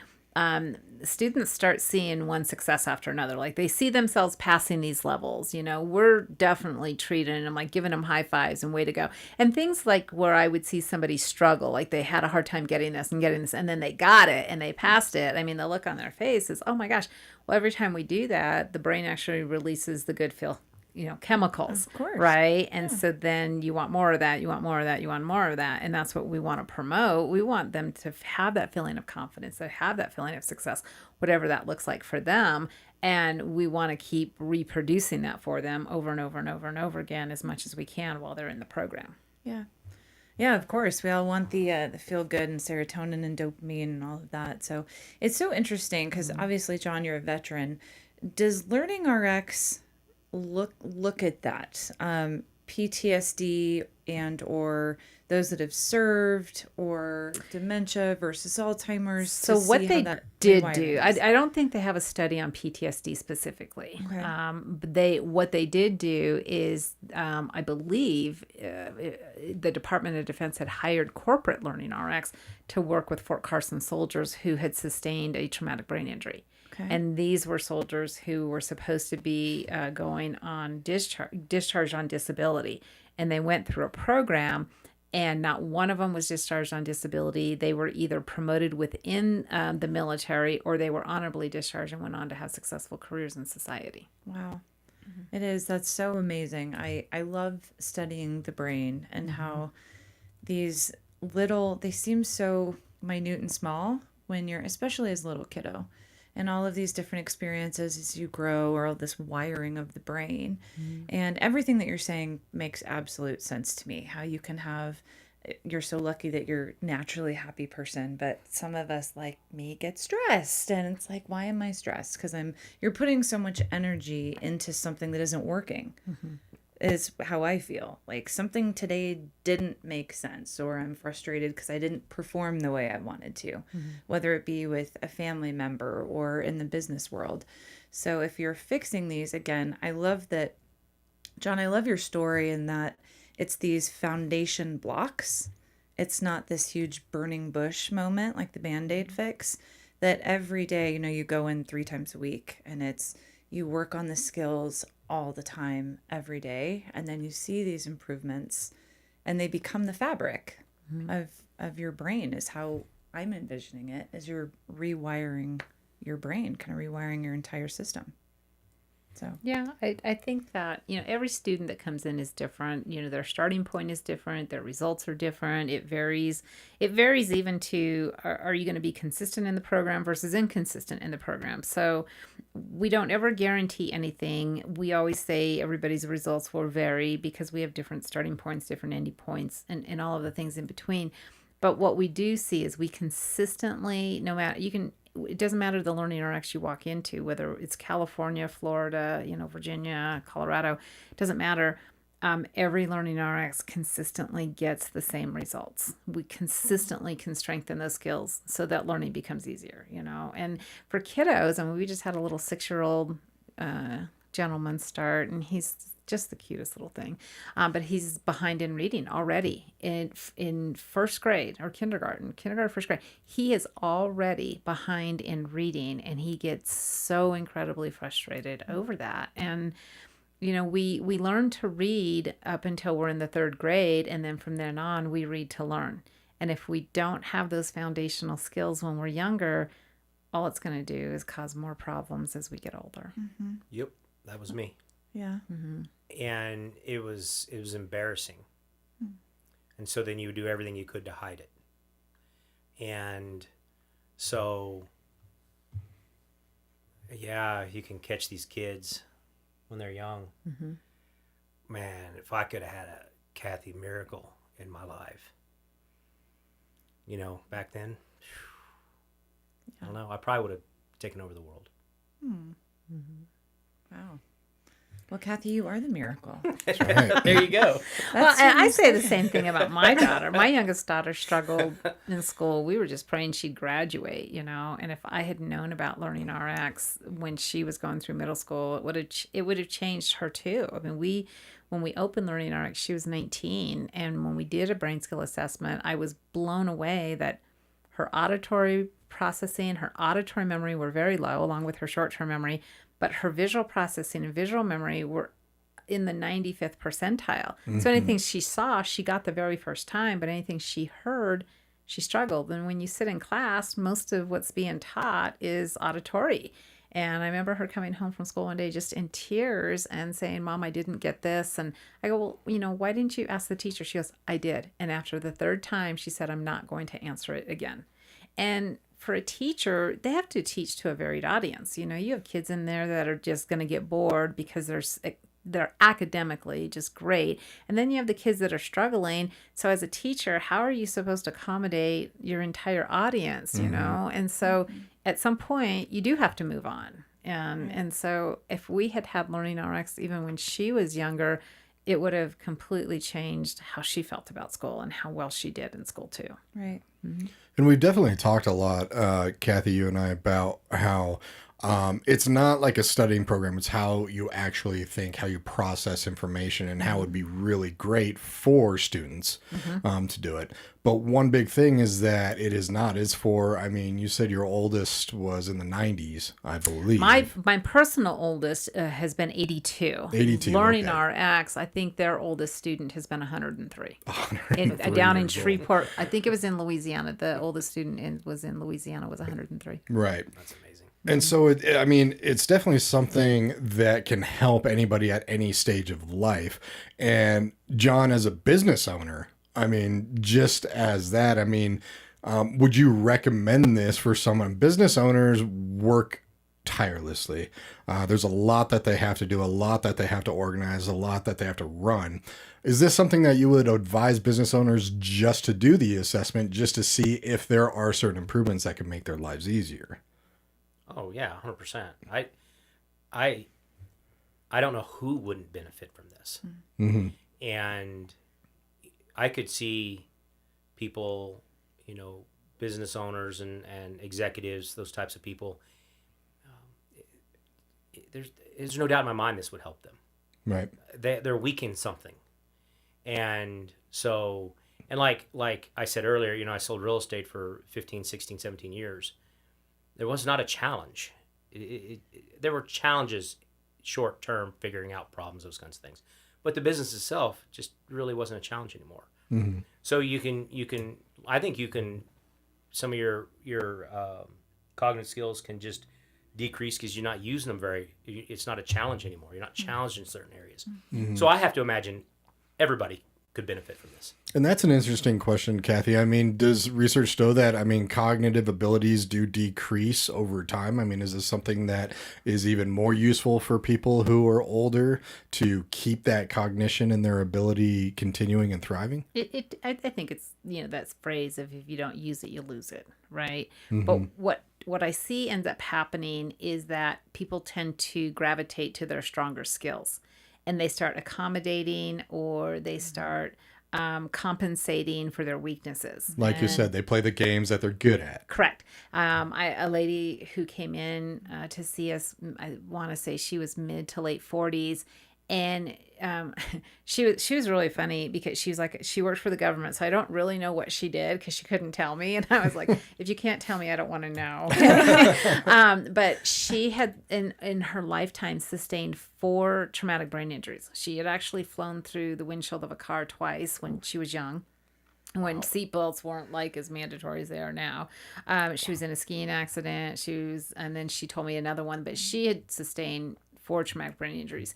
students start seeing one success after another. Like they see themselves passing these levels. We're definitely treating them, like giving them high fives and way to go. And things like where I would see somebody struggle, like they had a hard time getting this, and then they got it and they passed it. I mean, the look on their face is, oh my gosh. Well, every time we do that, the brain actually releases the good feel chemicals, of course, right? And so then you want more of that, you want more of that, you want more of that. And that's what we want to promote. We want them to have that feeling of confidence, to have that feeling of success, whatever that looks like for them. And we want to keep reproducing that for them over and over and over and over again as much as we can while they're in the program. Yeah. Yeah, of course. We all want the feel good and serotonin and dopamine and all of that. So it's so interesting because obviously, John, you're a veteran. Does LearningRX look at that? PTSD and or those that have served or dementia versus Alzheimer's. So to what see they how that did rewiring do, is? I don't think they have a study on PTSD specifically. Okay. But what they did do is, I believe, the Department of Defense had hired corporate LearningRX to work with Fort Carson soldiers who had sustained a traumatic brain injury. Okay. And these were soldiers who were supposed to be going on discharge on disability. And they went through a program, and not one of them was discharged on disability. They were either promoted within the military, or they were honorably discharged and went on to have successful careers in society. Wow. It is. That's so amazing. I love studying the brain and how these they seem so minute and small when you're, especially as a little kiddo, and all of these different experiences as you grow, or all this wiring of the brain. And everything that you're saying makes absolute sense to me. How you can you're so lucky that you're naturally a happy person, but some of us like me get stressed, and it's like, why am I stressed? Because you're putting so much energy into something that isn't working. Is how I feel. Like something today didn't make sense, or I'm frustrated because I didn't perform the way I wanted to, whether it be with a family member or in the business world. So if you're fixing these, again, I love that, John, I love your story in that it's these foundation blocks. It's not this huge burning bush moment like the Band-Aid fix, that every day, you go in 3 times a week, and you work on the skills all the time, every day, and then you see these improvements, and they become the fabric of your brain, is how I'm envisioning it, as you're rewiring your brain, kind of rewiring your entire system. So yeah, I think that, every student that comes in is different. Their starting point is different. Their results are different. It varies. It varies even to, are you going to be consistent in the program versus inconsistent in the program? So we don't ever guarantee anything. We always say everybody's results will vary because we have different starting points, different ending points, and all of the things in between. But what we do see is we consistently, it doesn't matter the LearningRX you walk into, whether it's California, Florida, Virginia, Colorado, it doesn't matter. Every LearningRX consistently gets the same results. We consistently can strengthen those skills so that learning becomes easier, And for kiddos, we just had a little 6-year-old gentleman start, and he's just the cutest little thing. But he's behind in reading already in first grade or kindergarten, first grade. He is already behind in reading, and he gets so incredibly frustrated over that. And, we learn to read up until we're in the 3rd grade. And then from then on, we read to learn. And if we don't have those foundational skills when we're younger, all it's going to do is cause more problems as we get older. Yep. That was me. yeah. And it was embarrassing. And so then you would do everything you could to hide it. And so, yeah, you can catch these kids when they're young. Man, if I could have had a Kathi Miracle in my life, back then, I don't know, I probably would have taken over the world. Wow. Well, Kathi, you are the miracle. That's right. There you go. Well, and I say the same thing about my daughter. My youngest daughter struggled in school. We were just praying she'd graduate, And if I had known about LearningRX when she was going through middle school, it would have changed her too. When we opened LearningRX, she was 19, and when we did a brain skill assessment, I was blown away that her auditory processing, her auditory memory were very low, along with her short-term memory. But her visual processing and visual memory were in the 95th percentile. So anything she saw, she got the very first time, but anything she heard, she struggled. And when you sit in class, most of what's being taught is auditory. And I remember her coming home from school one day just in tears and saying, Mom, I didn't get this. And I go, well, why didn't you ask the teacher? She goes, I did. And after the 3rd time, she said, I'm not going to answer it again. And for a teacher, they have to teach to a varied audience. You have kids in there that are just going to get bored because they're academically just great. And then you have the kids that are struggling. So as a teacher, how are you supposed to accommodate your entire audience, And so at some point, you do have to move on. And so if we had LearningRX even when she was younger, it would have completely changed how she felt about school and how well she did in school too. Right. And we've definitely talked a lot, Kathy, you and I, about how it's not like a studying program. It's how you actually think, how you process information, and how it would be really great for students to do it. But one big thing is that it is not. It's for, I mean, you said your oldest was in the 90s, I believe. My personal oldest has been 82. 82, LearningRX, I think their oldest student has been 103. 103 Down in years old. Shreveport. I think it was in Louisiana. The oldest student was in Louisiana, was 103. Right. That's amazing. And so, I mean, it's definitely something that can help anybody at any stage of life. And John, as a business owner, I mean, just as that, I mean, would you recommend this for someone? Business owners work tirelessly. There's a lot that they have to do, a lot that they have to organize, a lot that they have to run. Is this something that you would advise business owners just to do the assessment, just to see if there are certain improvements that can make their lives easier? Oh yeah, 100%. I don't know who wouldn't benefit from this. Mm-hmm. And I could see people, business owners and executives, those types of people. There's no doubt in my mind this would help them. Right. They're weak in something, and so, and like I said earlier, I sold real estate for 15, 16, 17 years. There was not a challenge. There were challenges short term, figuring out problems, those kinds of things. But the business itself just really wasn't a challenge anymore. Mm-hmm. So you can, I think you can, some of your cognitive skills can just decrease because you're not using them it's not a challenge anymore. You're not challenged in certain areas. Mm-hmm. So I have to imagine everybody could benefit from this. And that's an interesting question, Kathy. I mean, does research show that, cognitive abilities do decrease over time? I mean, is this something that is even more useful for people who are older to keep that cognition and their ability continuing and thriving? I think it's, that phrase of if you don't use it, you lose it, right? Mm-hmm. But what I see ends up happening is that people tend to gravitate to their stronger skills. And they start accommodating, or they start compensating for their weaknesses. Like you said, they play the games that they're good at. Correct. A lady who came in to see us, I want to say she was mid to late 40s. And she was really funny because she was like, she worked for the government, so I don't really know what she did because she couldn't tell me. And I was like, if you can't tell me, I don't want to know. But she had in her lifetime sustained 4 traumatic brain injuries. She had actually flown through the windshield of a car twice when she was young, when seatbelts weren't like as mandatory as they are now. She was in a skiing accident. And then she told me another one, but she had sustained 4 traumatic brain injuries.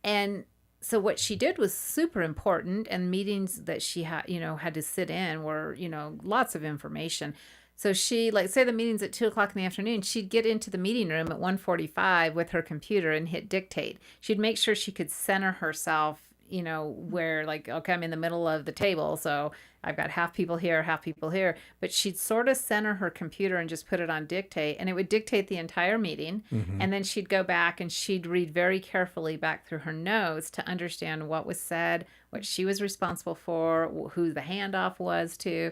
And so what she did was super important, and meetings that she had to sit in were, lots of information. So she, like, say the meeting's at 2:00 in the afternoon, she'd get into the meeting room at 1:45 with her computer and hit dictate. She'd make sure she could center herself, where, like, okay, I'm in the middle of the table, so I've got half people here, but she'd sort of center her computer and just put it on dictate, and it would dictate the entire meeting. Mm-hmm. And then she'd go back and she'd read very carefully back through her notes to understand what was said, what she was responsible for, who the handoff was to.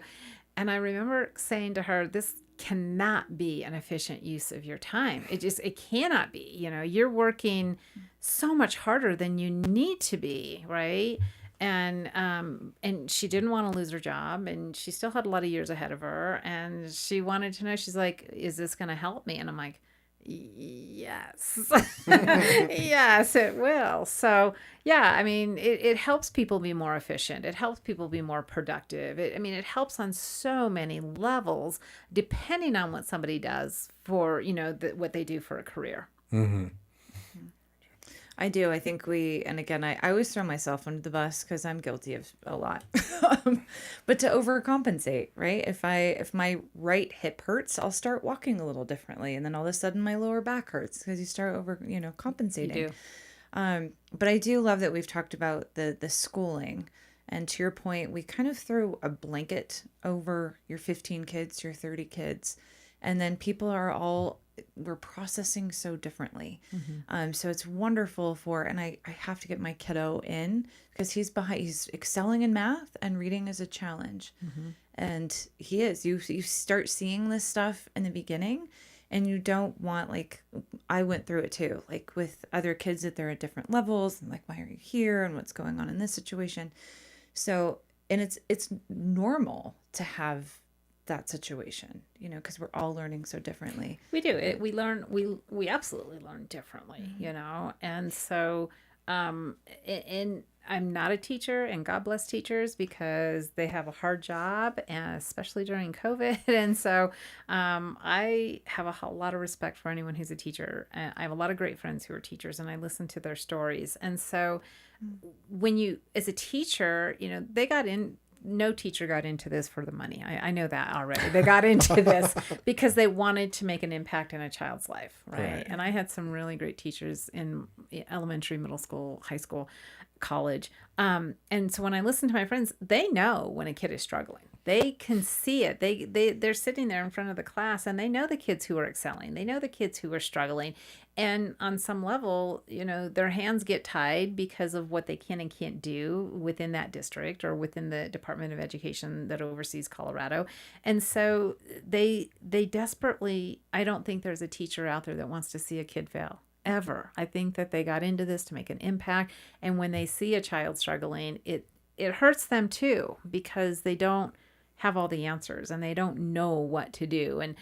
And I remember saying to her, this cannot be an efficient use of your time. It cannot be. You're working so much harder than you need to be, right? And she didn't want to lose her job, and she still had a lot of years ahead of her, and she wanted to know, she's like, is this going to help me? And I'm like, yes. Yes, it will. So yeah, it helps people be more efficient. It helps people be more productive. It helps on so many levels, depending on what somebody does for, what they do for a career. Mm-hmm. I do. I think and again, I always throw myself under the bus because I'm guilty of a lot, but to overcompensate, right? If my right hip hurts, I'll start walking a little differently. And then all of a sudden my lower back hurts because you start compensating. You do. But I do love that we've talked about the schooling. And to your point, we kind of threw a blanket over your 15 kids, your 30 kids. And then people are all we're processing so differently. So it's wonderful and I have to get my kiddo in because he's excelling in math and reading is a challenge. And he is, you start seeing this stuff in the beginning and you don't want, like, I went through it too, like with other kids that they're at different levels and like, why are you here? And what's going on in this situation? So, and it's normal to have that situation, you know, because we're all learning so differently. We do it. We absolutely learn differently, you know? And so, and I'm not a teacher, and God bless teachers because they have a hard job, and especially during COVID. And so, I have a lot of respect for anyone who's a teacher. And I have a lot of great friends who are teachers, and I listen to their stories. And so when you, as a teacher, you know, no teacher got into this for the money. I know that already. They got into this because they wanted to make an impact in a child's life, right? And I had some really great teachers in elementary, middle school, high school, college. And so when I listen to my friends, they know when a kid is struggling. They can see it. They're sitting there in front of the class and they know the kids who are excelling. They know the kids who are struggling. And on some level, you know, their hands get tied because of what they can and can't do within that district or within the Department of Education that oversees Colorado. And so they desperately, I don't think there's a teacher out there that wants to see a kid fail. Ever. I think that they got into this to make an impact. And when they see a child struggling, it hurts them too, because they don't have all the answers and they don't know what to do. And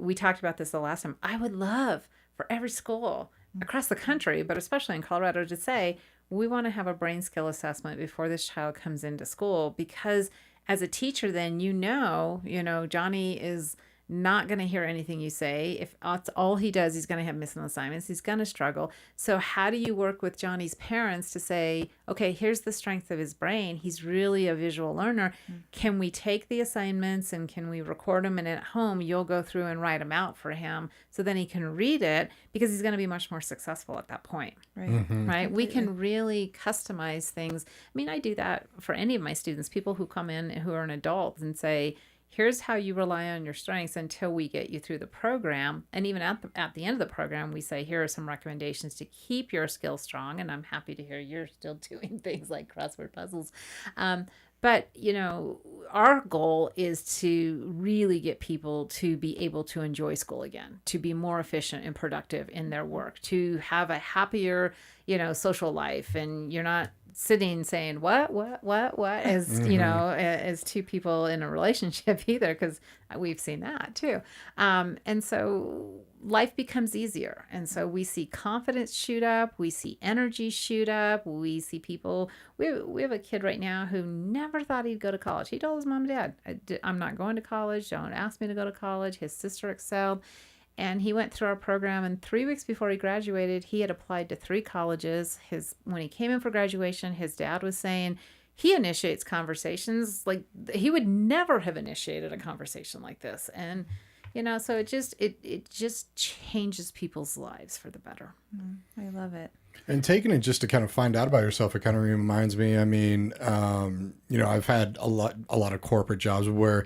we talked about this the last time. I would love for every school across the country, but especially in Colorado, to say, we want to have a brain skill assessment before this child comes into school, because as a teacher, then you know, Johnny is not going to hear anything you say. If that's all he does, he's going to have missing assignments. He's going to struggle. So how do you work with Johnny's parents to say, okay, here's the strength of his brain. He's really a visual learner. Can we take the assignments and can we record them? And at home, you'll go through and write them out for him so then he can read it, because he's going to be much more successful at that point. Right. Right. Completely. We can really customize things. I mean, I do that for any of my students, people who come in who are an adult, and say, here's how you rely on your strengths until we get you through the program. And even at the end of the program, we say, here are some recommendations to keep your skills strong. And I'm happy to hear you're still doing things like crossword puzzles. But, our goal is to really get people to be able to enjoy school again, to be more efficient and productive in their work, to have a happier, social life. And you're not sitting saying what as as two people in a relationship either, because we've seen that too. And so life becomes easier, and so we see confidence shoot up, we see energy shoot up, we see people. We have a kid right now who never thought he'd go to college. He told his mom and dad, I'm not going to college, don't ask me to go to college. His sister excelled. And he went through our program, and 3 weeks before he graduated, he had applied to 3 colleges. When he came in for graduation, his dad was saying he initiates conversations like he would never have initiated a conversation like this. And, so it just changes people's lives for the better. I love it. And taking it just to kind of find out about yourself, it kind of reminds me, I've had a lot of corporate jobs where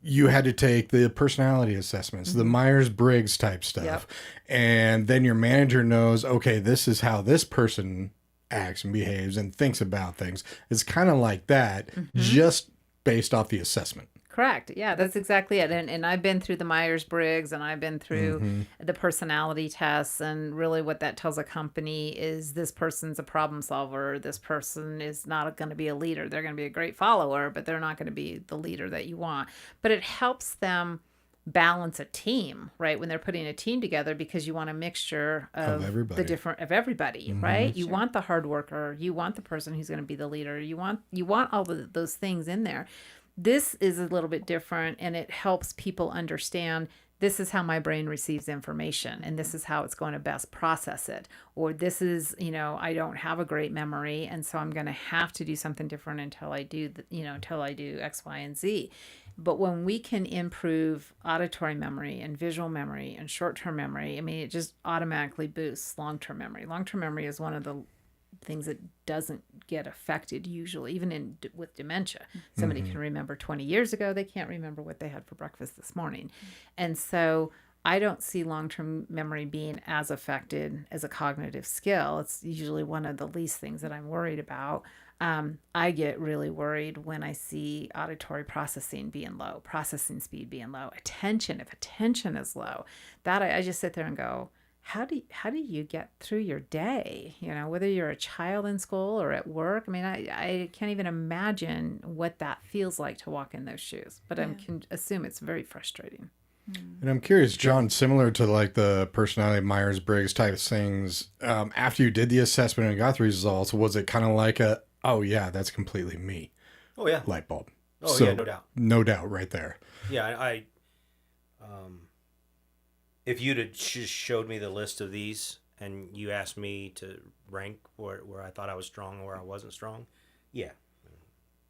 you had to take the personality assessments, the Myers-Briggs type stuff. Yep. And then your manager knows, okay, this is how this person acts and behaves and thinks about things. It's kind of like that, just based off the assessment. Correct. Yeah, that's exactly it. And I've been through the Myers-Briggs, and I've been through the personality tests, and really what that tells a company is this person's a problem solver. This person is not going to be a leader. They're going to be a great follower, but they're not going to be the leader that you want. But it helps them balance a team, right? When they're putting a team together, because you want a mixture of everybody, right? You want the hard worker, you want the person who's going to be the leader, you want all those things in there. This is a little bit different, and it helps people understand this is how my brain receives information, and this is how it's going to best process it. Or this is, I don't have a great memory, and so I'm going to have to do something different until I do X, Y, and Z. But when we can improve auditory memory and visual memory and short-term memory, it just automatically boosts long-term memory. Long-term memory is one of the things that doesn't get affected usually, even with dementia. Somebody can remember 20 years ago, they can't remember what they had for breakfast this morning. And so I don't see long-term memory being as affected as a cognitive skill. It's usually one of the least things that I'm worried about. I get really worried when I see auditory processing being low, processing speed being low, attention. If attention is low, that I just sit there and go, how do you get through your day? You know, whether you're a child in school or at work. I mean, I can't even imagine what that feels like to walk in those shoes. But I can assume it's very frustrating. And I'm curious, John, similar to like the personality Myers-Briggs type things, after you did the assessment and got the results, was it kind of like oh yeah, that's completely me? Oh yeah. Light bulb. Oh yeah, no doubt. No doubt right there. Yeah, I if you'd have just showed me the list of these and you asked me to rank where I thought I was strong and where I wasn't strong, yeah,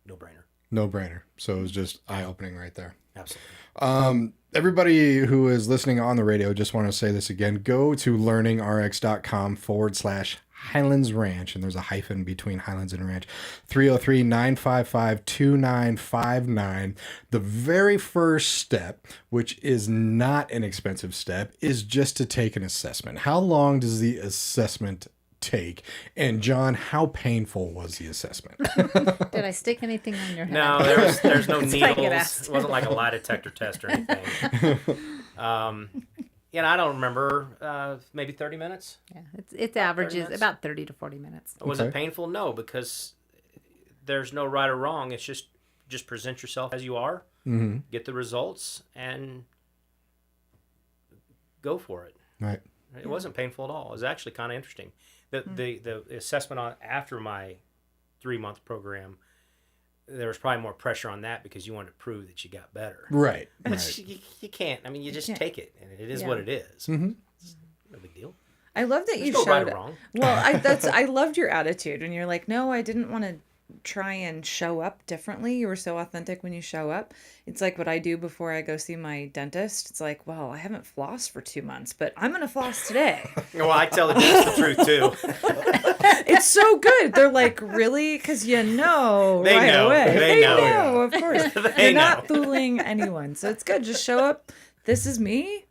no brainer. No brainer. So it was just eye-opening right there. Absolutely. Everybody who is listening on the radio, just want to say this again, go to learningrx.com/Highlands Ranch, and there's a hyphen between Highlands and Ranch, 303-955-2959. The very first step, which is not an expensive step, is just to take an assessment. How long does the assessment take? And John, how painful was the assessment? Did I stick anything on your head? No, there's no That's what I get needles. asked. It wasn't like a lie detector test or anything. I don't remember, maybe 30 minutes. Yeah, it averages minutes? about 30 to 40 minutes. Was it painful? No, because there's no right or wrong. It's just present yourself as you are, get the results, and go for it. Right. It wasn't painful at all. It was actually kind of interesting. The assessment after my 3-month program, there was probably more pressure on that because you wanted to prove that you got better. Right. Which you can't. I mean, you just take it, and it is what it is. Mm-hmm. It's no big deal. I love that you There's no showed right or wrong. Well, I loved your attitude when you're like, no, I didn't want to try and show up differently. You were so authentic when you show up. It's like what I do before I go see my dentist. It's like, well, I haven't flossed for 2 months, but I'm going to floss today. Well, I tell the dentist the truth too. It's so good. They're like, really? Because you know They right know. away. They know. Of course. They're not fooling anyone. So it's good. Just show up. This is me,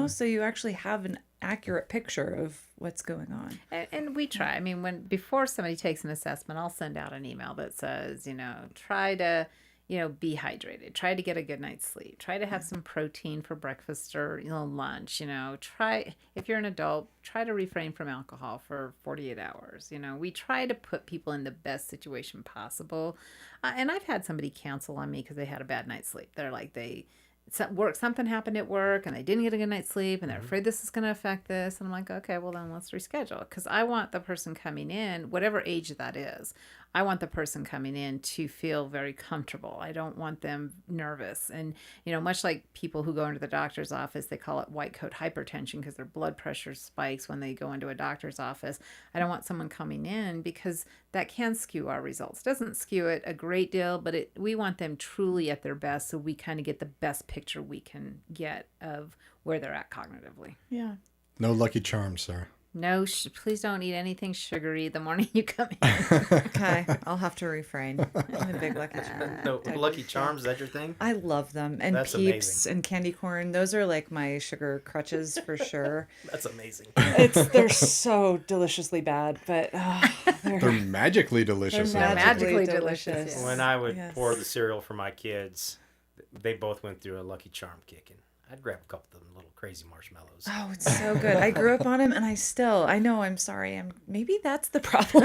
so you actually have an accurate picture of what's going on. And we try. I mean, before somebody takes an assessment, I'll send out an email that says, try to, be hydrated. Try to get a good night's sleep. Try to have some protein for breakfast or, lunch. Try, if you're an adult, try to refrain from alcohol for 48 hours. We try to put people in the best situation possible. And I've had somebody cancel on me because they had a bad night's sleep. They're like, something happened at work and they didn't get a good night's sleep and they're afraid this is going to affect this. And I'm like, okay, well then let's reschedule, because I want the person coming in, whatever age that is, I want the person coming in to feel very comfortable. I don't want them nervous. And, much like people who go into the doctor's office, they call it white coat hypertension because their blood pressure spikes when they go into a doctor's office. I don't want someone coming in because that can skew our results. It doesn't skew it a great deal, but we want them truly at their best, so we kind of get the best picture we can get of where they're at cognitively. Yeah. No Lucky Charms, sir. No, please don't eat anything sugary the morning you come in. Okay, I'll have to refrain. I'm a big Lucky Charm. No, Lucky Charms, is that your thing? I love them. And That's Peeps amazing. and candy corn. Those are like my sugar crutches for sure. That's amazing. They're so deliciously bad, but They're magically delicious. They're magically delicious. delicious. When I would Yes. pour the cereal for my kids, they both went through a Lucky Charm kick, and I'd grab a couple of them little crazy marshmallows. Oh, it's so good. I grew up on them, and I know, I'm sorry. Maybe that's the problem.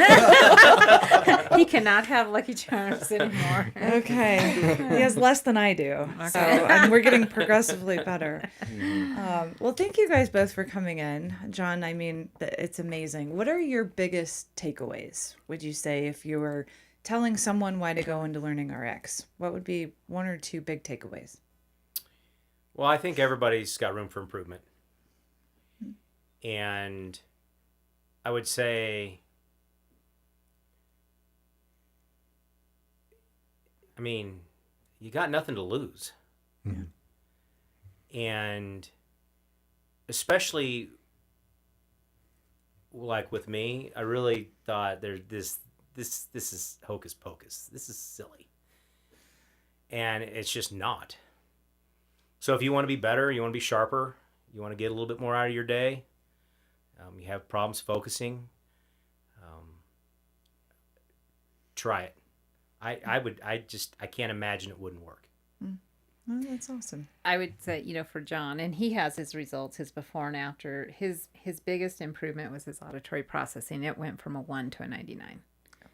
He cannot have Lucky Charms anymore. Okay. He has less than I do. So, and we're getting progressively better. Well, thank you guys both for coming in. John, I mean, it's amazing. What are your biggest takeaways, would you say, if you were telling someone why to go into LearningRX? What would be 1 or 2 big takeaways? Well, I think everybody's got room for improvement. And I would say, I mean, you got nothing to lose. Mm-hmm. And especially like with me, I really thought this is hocus pocus. This is silly. And it's just not. So if you want to be better, you want to be sharper, you want to get a little bit more out of your day, you have problems focusing, try it. I can't imagine it wouldn't work. Oh, that's awesome. I would say, for John, and he has his results, his before and after, his biggest improvement was his auditory processing. It went from a 1 to a 99.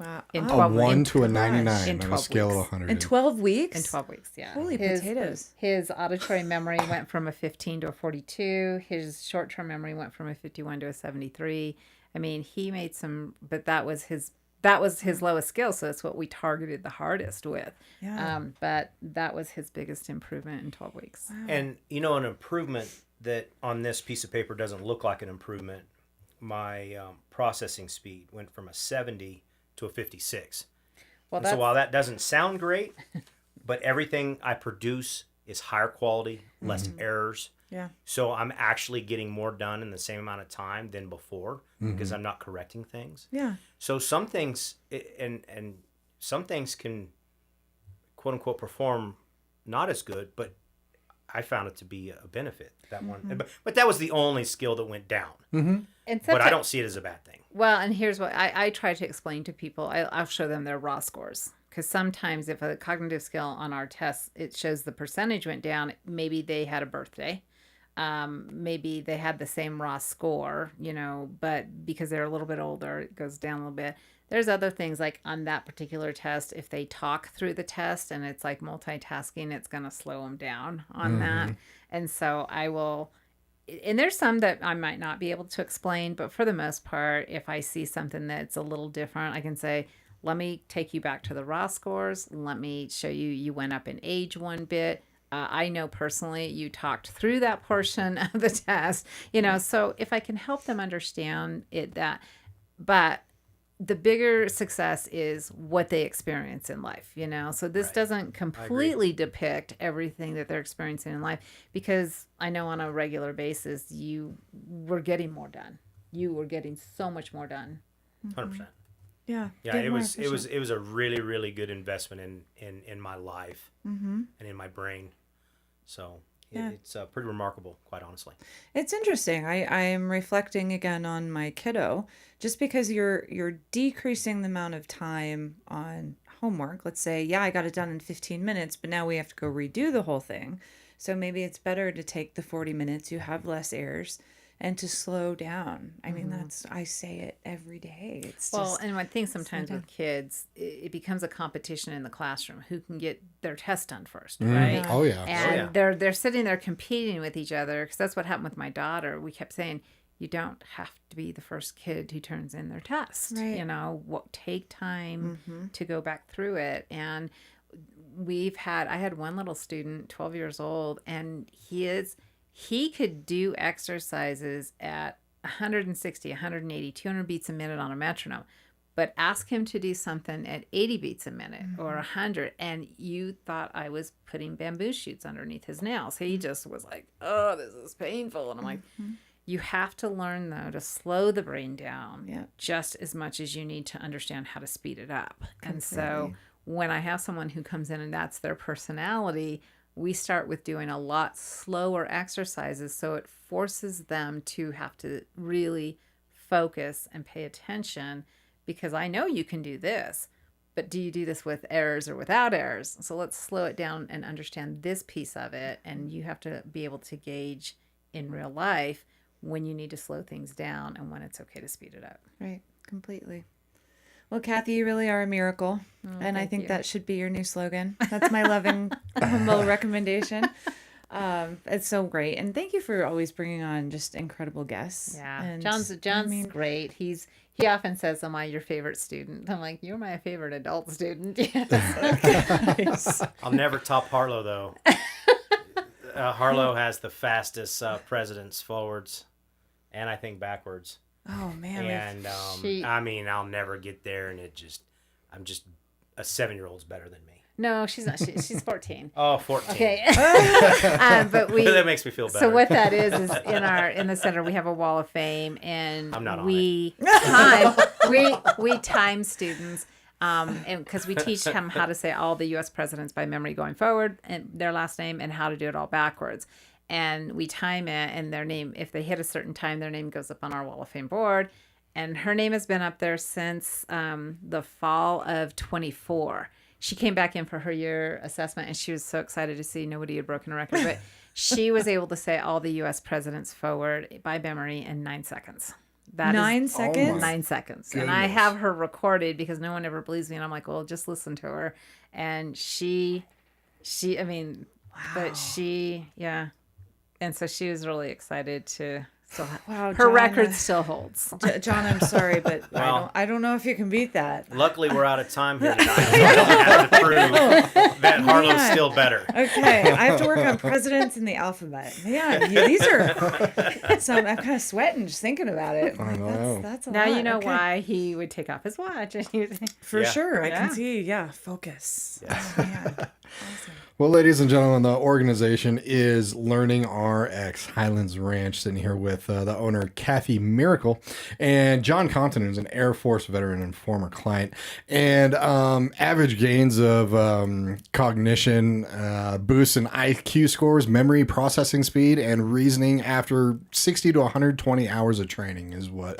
Wow. In A 12 1 weeks. to a gosh. 99 In on a 12 scale of weeks. 100. In 12 weeks? In 12 weeks, yeah. Holy potatoes. His auditory memory went from a 15 to a 42. His short-term memory went from a 51 to a 73. I mean, he made some, but that was his lowest skill, so that's what we targeted the hardest with. Yeah. But that was his biggest improvement in 12 weeks. Wow. And an improvement that on this piece of paper doesn't look like an improvement. My processing speed went from a 70 to a 56. Well, And so while that doesn't sound great, but everything I produce is higher quality, less errors. Yeah. So I'm actually getting more done in the same amount of time than before because I'm not correcting things. Yeah. So some things and some things can quote unquote perform not as good, but I found it to be a benefit, that one. But that was the only skill that went down. And But I don't see it as a bad thing. Well, and here's what I try to explain to people. I'll show them their raw scores. Because sometimes if a cognitive skill on our test, it shows the percentage went down, maybe they had a birthday. Maybe they had the same raw score, but because they're a little bit older, it goes down a little bit. There's other things like on that particular test, if they talk through the test and it's like multitasking, it's going to slow them down on that. And so and there's some that I might not be able to explain, but for the most part, if I see something that's a little different, I can say, let me take you back to the raw scores. Let me show you went up in age one bit. I know personally you talked through that portion of the test, so if I can help them understand it, but the bigger success is what they experience in life, so this doesn't completely depict everything that they're experiencing in life, because I know on a regular basis, you were getting more done. You were getting so much more done. 100%. Yeah. Yeah, Get it more was efficient. a really, really good investment in my life and in my brain. So it's pretty remarkable, quite honestly. It's interesting. I am reflecting again on my kiddo. Just because you're decreasing the amount of time on homework. Let's say, I got it done in 15 minutes, but now we have to go redo the whole thing. So maybe it's better to take the 40 minutes. You have less errors. And to slow down. I mean, I say it every day. It's just, and I think sometimes with kids, it becomes a competition in the classroom. Who can get their test done first, right? Oh, yeah. And they're sitting there competing with each other, because that's what happened with my daughter. We kept saying, you don't have to be the first kid who turns in their test. Right. Take time to go back through it. And I had one little student, 12 years old, and he could do exercises at 160, 180, 200 beats a minute on a metronome, but ask him to do something at 80 beats a minute or 100, and you thought I was putting bamboo shoots underneath his nails. He just was like, oh, this is painful. And I'm like, you have to learn, though, to slow the brain down just as much as you need to understand how to speed it up. And so when I have someone who comes in and that's their personality, we start with doing a lot slower exercises, so it forces them to have to really focus and pay attention, because I know you can do this, but do you do this with errors or without errors? So let's slow it down and understand this piece of it, and you have to be able to gauge in real life when you need to slow things down and when it's okay to speed it up. right. Completely. Well, Kathi, you really are a miracle. And I think that should be your new slogan. That's my loving, humble recommendation. It's so great. And thank you for always bringing on just incredible guests. Yeah. And John's great. He often says, am I your favorite student? I'm like, you're my favorite adult student. Yes. I'll never top Harlow, though. Harlow has the fastest presidents forwards, and I think backwards. Oh, man. And I'll never get there, and I'm just a 7-year-old's better than me. No, she's not. She's 14. Oh, 14. Okay. But that makes me feel better. So what that is in the center we have a wall of fame, and I'm not on we time students. And because we teach them how to say all the U.S. presidents by memory going forward and their last name, and how to do it all backwards. and we time it, and their name, if they hit a certain time, their name goes up on our Wall of Fame board. And her name has been up there since the fall of 24. She came back in for her year assessment, and she was so excited to see nobody had broken a record. But she was able to say all the U.S. presidents forward by memory in 9 seconons. That 9 is seconds? 9 seconds. Goodness. And I have her recorded because no one ever believes me. And I'm like, well, just listen to her. And I mean, but yeah. And so she was really excited to still Wow, her John, record still holds. John, I'm sorry, but Wow. I don't know if you can beat that. Luckily, we're out of time here tonight. So I don't have to prove that Harlow's Man. still better. Okay, I have to work on presidents in the alphabet. Man, these are some. I'm kind of sweating just thinking about it. I know. That's a Now lot. you know Okay. why he would take off his watch. And he would, For Yeah. sure, I Yeah. can see. Yeah, focus. Yes. Oh, man. Awesome. Well, ladies and gentlemen, the organization is LearningRX, Highlands Ranch, sitting here with the owner, Kathi Miracle, and John Compton, who's an Air Force veteran and former client. And average gains of cognition, boosts in IQ scores, memory processing speed, and reasoning after 60 to 120 hours of training is what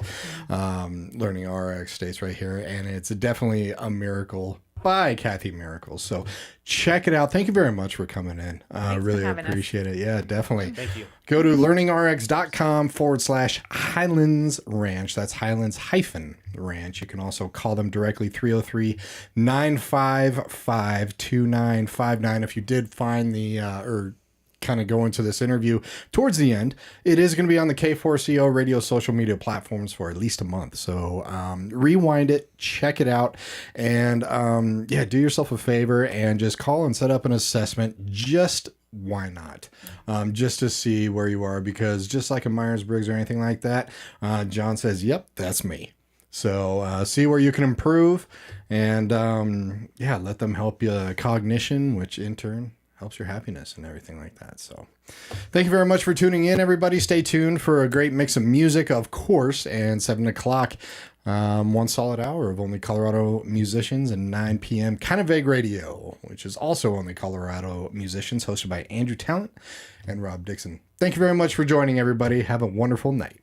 LearningRX states right here. And it's definitely a miracle by Kathi Miracle. So check it out. Thank you very much for coming in. Really having us. appreciate it. Yeah, definitely. Thank you. Go to learningrx.com/Highlands Ranch. That's Highlands-Ranch. You can also call them directly, 303-955-2959. If you did find the, or kind of go into this interview towards the end, it is going to be on the K4CO Radio social media platforms for at least a month. So rewind it, check it out, and yeah, do yourself a favor and just call and set up an assessment. Just why not? Just to see where you are, because just like a Myers-Briggs or anything like that, John says, yep, that's me. So see where you can improve, and yeah, let them help you cognition, which in turn helps your happiness and everything like that. So thank you very much for tuning in, everybody. Stay tuned for a great mix of music, of course, and 7 o'clock, 1 solid hour of only Colorado musicians, and 9 p.m. Kind of Vague Radio, which is also only Colorado musicians, hosted by Andrew Talent and Rob Dixon. Thank you very much for joining, everybody. Have a wonderful night.